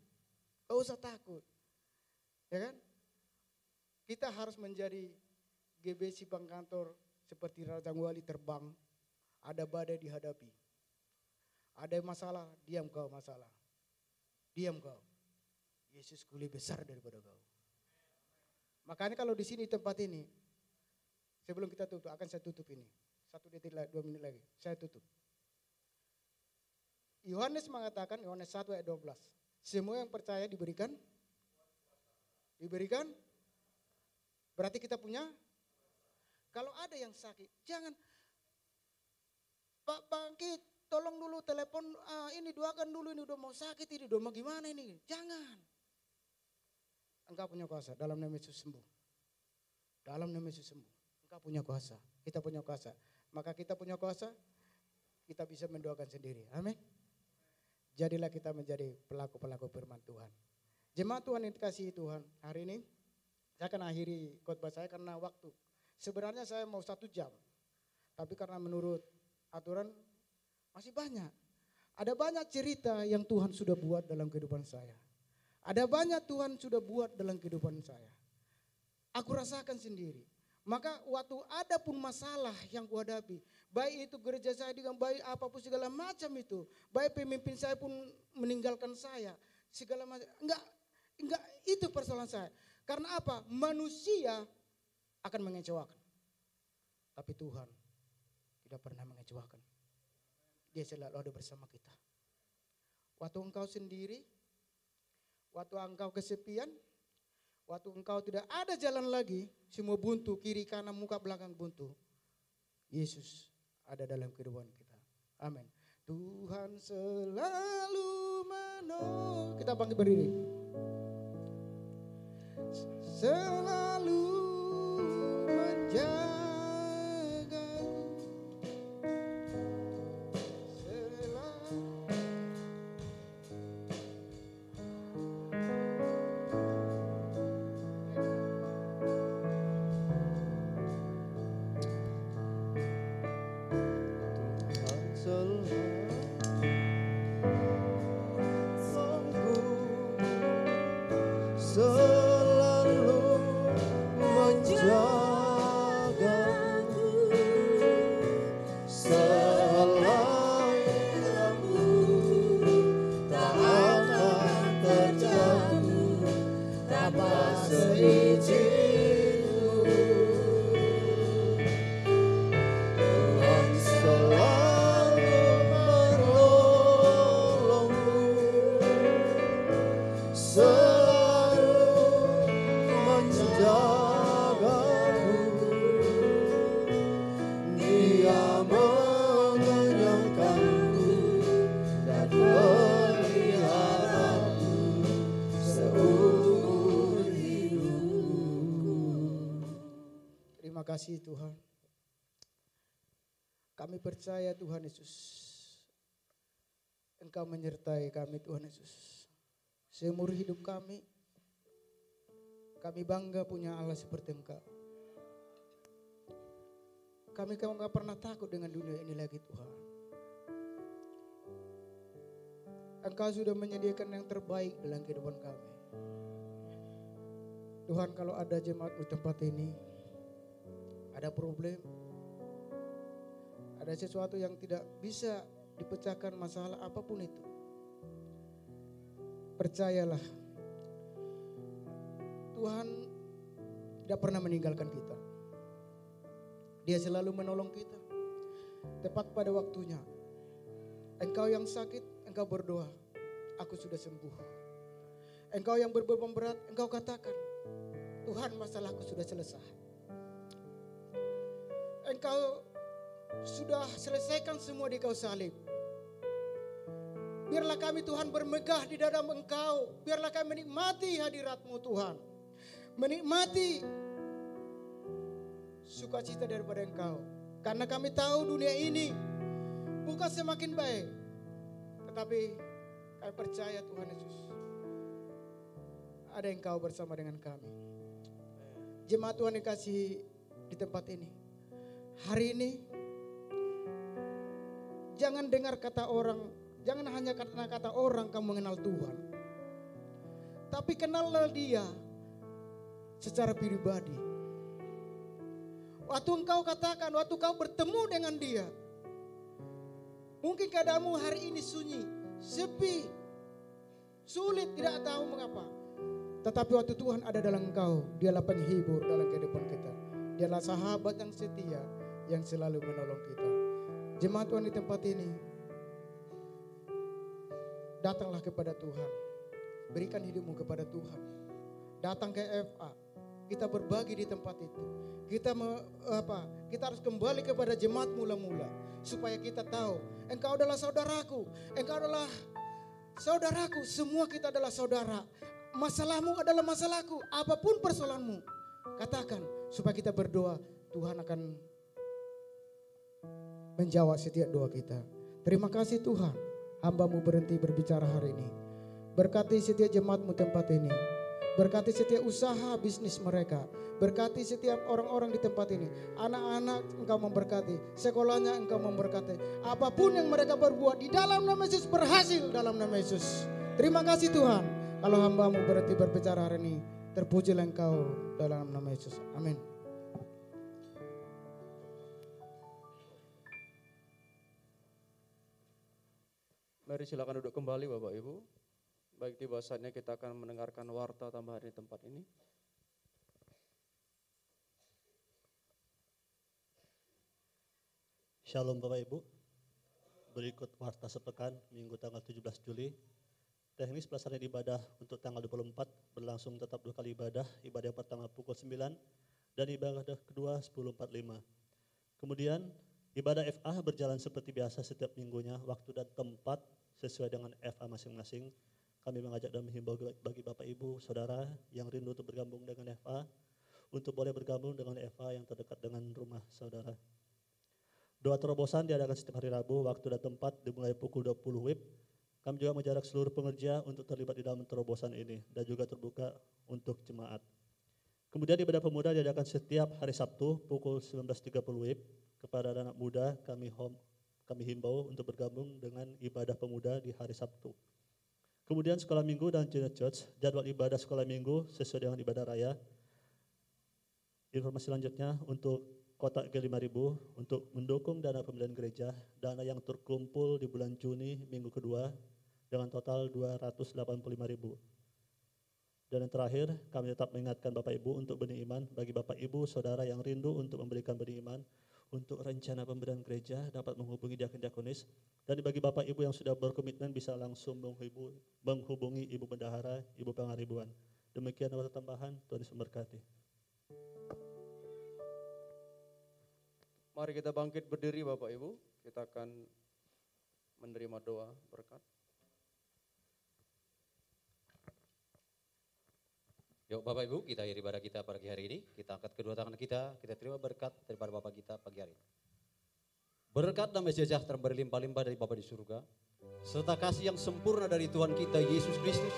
Gak usah takut. Ya kan? Kita harus menjadi GBC Bank Kantor seperti Raja Wali terbang. Ada badai dihadapi. Ada masalah, diam kau masalah. Diam kau. Yesusku lebih besar daripada kau. Makanya kalau di sini tempat ini, sebelum kita tutup, akan saya tutup ini. 1 detik lagi, 2 menit lagi, saya tutup. Yohanes mengatakan, Yohanes 1 ayat 12. Semua yang percaya diberikan? Diberikan? Berarti kita punya? Kalau ada yang sakit, jangan, Pak bangkit, tolong dulu telepon, ini doakan dulu, ini udah mau sakit, ini udah mau gimana ini. Jangan. Engkau punya kuasa, dalam nama Yesus sembuh. Dalam nama Yesus sembuh. Engkau punya kuasa, kita punya kuasa. Maka kita punya kuasa, kita bisa mendoakan sendiri. Amin. Jadilah kita menjadi pelaku-pelaku firman Tuhan. Jemaat Tuhan yang dikasihi Tuhan, hari ini saya akan akhiri khotbah saya karena waktu. Sebenarnya saya mau 1 jam, tapi karena menurut aturan masih banyak. Ada banyak cerita yang Tuhan sudah buat dalam kehidupan saya. Ada banyak Tuhan sudah buat dalam kehidupan saya. Aku rasakan sendiri. Maka waktu ada pun masalah yang kuhadapi, baik itu gereja saya dengan baik apapun segala macam itu, baik pemimpin saya pun meninggalkan saya, segala macam, enggak itu persoalan saya. Karena apa? Manusia akan mengecewakan. Tapi Tuhan tidak pernah mengecewakan. Dia selalu ada bersama kita. Waktu engkau sendiri, waktu engkau kesepian, waktu engkau tidak ada jalan lagi, semua buntu, kiri kanan muka belakang buntu, Yesus ada dalam kehidupan kita. Amin. Tuhan selalu menolong. Kita bangkit berdiri. Selalu menjaga. Terima kasih Tuhan. Kami percaya Tuhan Yesus, Engkau menyertai kami Tuhan Yesus. Seumur hidup kami bangga punya Allah seperti Engkau. Kami gak pernah takut dengan dunia ini lagi Tuhan. Engkau sudah menyediakan yang terbaik dalam kehidupan kami. Tuhan, kalau ada jemaat di tempat ini, ada problem, ada sesuatu yang tidak bisa dipecahkan, masalah apapun itu, percayalah, Tuhan tidak pernah meninggalkan kita. Dia selalu menolong kita tepat pada waktunya. Engkau yang sakit, engkau berdoa, aku sudah sembuh. Engkau yang berbeban berat, engkau katakan, Tuhan, masalahku sudah selesai. Engkau sudah selesaikan semua di kayu salib. Biarlah kami Tuhan bermegah di dalam Engkau. Biarlah kami menikmati hadirat-Mu Tuhan. Menikmati sukacita daripada Engkau. Karena kami tahu dunia ini bukan semakin baik, tetapi kami percaya Tuhan Yesus, ada Engkau bersama dengan kami. Jemaat Tuhan dikasih di tempat ini, hari ini jangan dengar kata orang, jangan hanya karena kata orang kamu mengenal Tuhan, tapi kenallah Dia secara pribadi. Waktu engkau katakan, waktu kau bertemu dengan Dia, mungkin keadaanmu hari ini sunyi, sepi, sulit, tidak tahu mengapa. Tetapi waktu Tuhan ada dalam engkau, Dialah penghibur dalam kehidupan kita. Dialah sahabat yang setia yang selalu menolong kita. Jemaat Tuhan di tempat ini, datanglah kepada Tuhan. Berikan hidupmu kepada Tuhan. Datang ke FA. Kita berbagi di tempat itu. Kita harus kembali kepada jemaat mula-mula supaya kita tahu engkau adalah saudaraku, engkau adalah saudaraku, semua kita adalah saudara. Masalahmu adalah masalahku, apapun persoalanmu, katakan supaya kita berdoa, Tuhan akan menjawab setiap doa kita. Terima kasih Tuhan, hamba-Mu berhenti berbicara hari ini. Berkati setiap jemaat-Mu tempat ini. Berkati setiap usaha bisnis mereka. Berkati setiap orang-orang di tempat ini. Anak-anak Engkau memberkati. Sekolahnya Engkau memberkati. Apapun yang mereka berbuat di dalam nama Yesus berhasil dalam nama Yesus. Terima kasih Tuhan. Kalau hamba-Mu berhenti berbicara hari ini, terpujilah Engkau dalam nama Yesus. Amin. Mari silakan duduk kembali Bapak Ibu. Baik, tiba saatnya kita akan mendengarkan warta tambahan di tempat ini. Shalom Bapak Ibu. Berikut warta sepekan Minggu tanggal 17 Juli. Teknis pelaksanaan ibadah untuk tanggal 24 berlangsung tetap 2 kali ibadah. Ibadah yang pertama pukul 9 dan ibadah kedua 10.45. Kemudian ibadah FA berjalan seperti biasa setiap minggunya, waktu dan tempat sesuai dengan FA masing-masing. Kami mengajak dan menghimbau bagi Bapak Ibu, Saudara yang rindu untuk bergabung dengan FA, untuk boleh bergabung dengan FA yang terdekat dengan rumah saudara. Doa terobosan diadakan setiap hari Rabu, waktu dan tempat dimulai pukul 20 WIB. Kami juga menjarak seluruh pengerja untuk terlibat di dalam terobosan ini dan juga terbuka untuk jemaat. Kemudian ibadah pemuda diadakan setiap hari Sabtu pukul 19.30 WIB. Kepada anak muda kami himbau untuk bergabung dengan ibadah pemuda di hari Sabtu. Kemudian sekolah minggu dan junior church, jadwal ibadah sekolah minggu sesuai dengan ibadah raya. Informasi selanjutnya untuk kotak G5.000 untuk mendukung dana pembelian gereja, dana yang terkumpul di bulan Juni minggu kedua dengan total 285.000. Dan yang terakhir, kami tetap mengingatkan Bapak Ibu untuk benih iman bagi Bapak Ibu Saudara yang rindu untuk memberikan benih iman untuk rencana pemberian gereja dapat menghubungi diakon-diakonis, dan bagi Bapak Ibu yang sudah berkomitmen bisa langsung menghubungi Ibu Bendahara, Ibu Pangaribuan. Demikian nota tambahan, Tuhan Yesus memberkati. Mari kita bangkit berdiri Bapak Ibu, kita akan menerima doa berkat. Yuk Bapak Ibu, kita akhiri ibadah kita pagi hari ini. Kita angkat kedua tangan kita terima berkat daripada Bapak kita pagi hari ini. Berkat damai sejahtera berlimpah-limpah dari Bapa di surga, serta kasih yang sempurna dari Tuhan kita Yesus Kristus,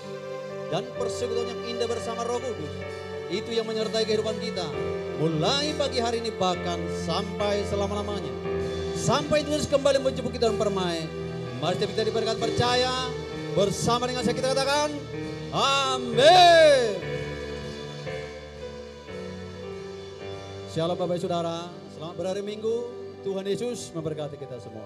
dan persekutuan yang indah bersama Roh Kudus, itu yang menyertai kehidupan kita, mulai pagi hari ini bahkan sampai selama-lamanya. Sampai terus kembali menjemput kita dan permai. Mari kita diberkati percaya, bersama dengan saya kita katakan, amin. Shalom Bapak Saudara, selamat berhari Minggu. Tuhan Yesus memberkati kita semua.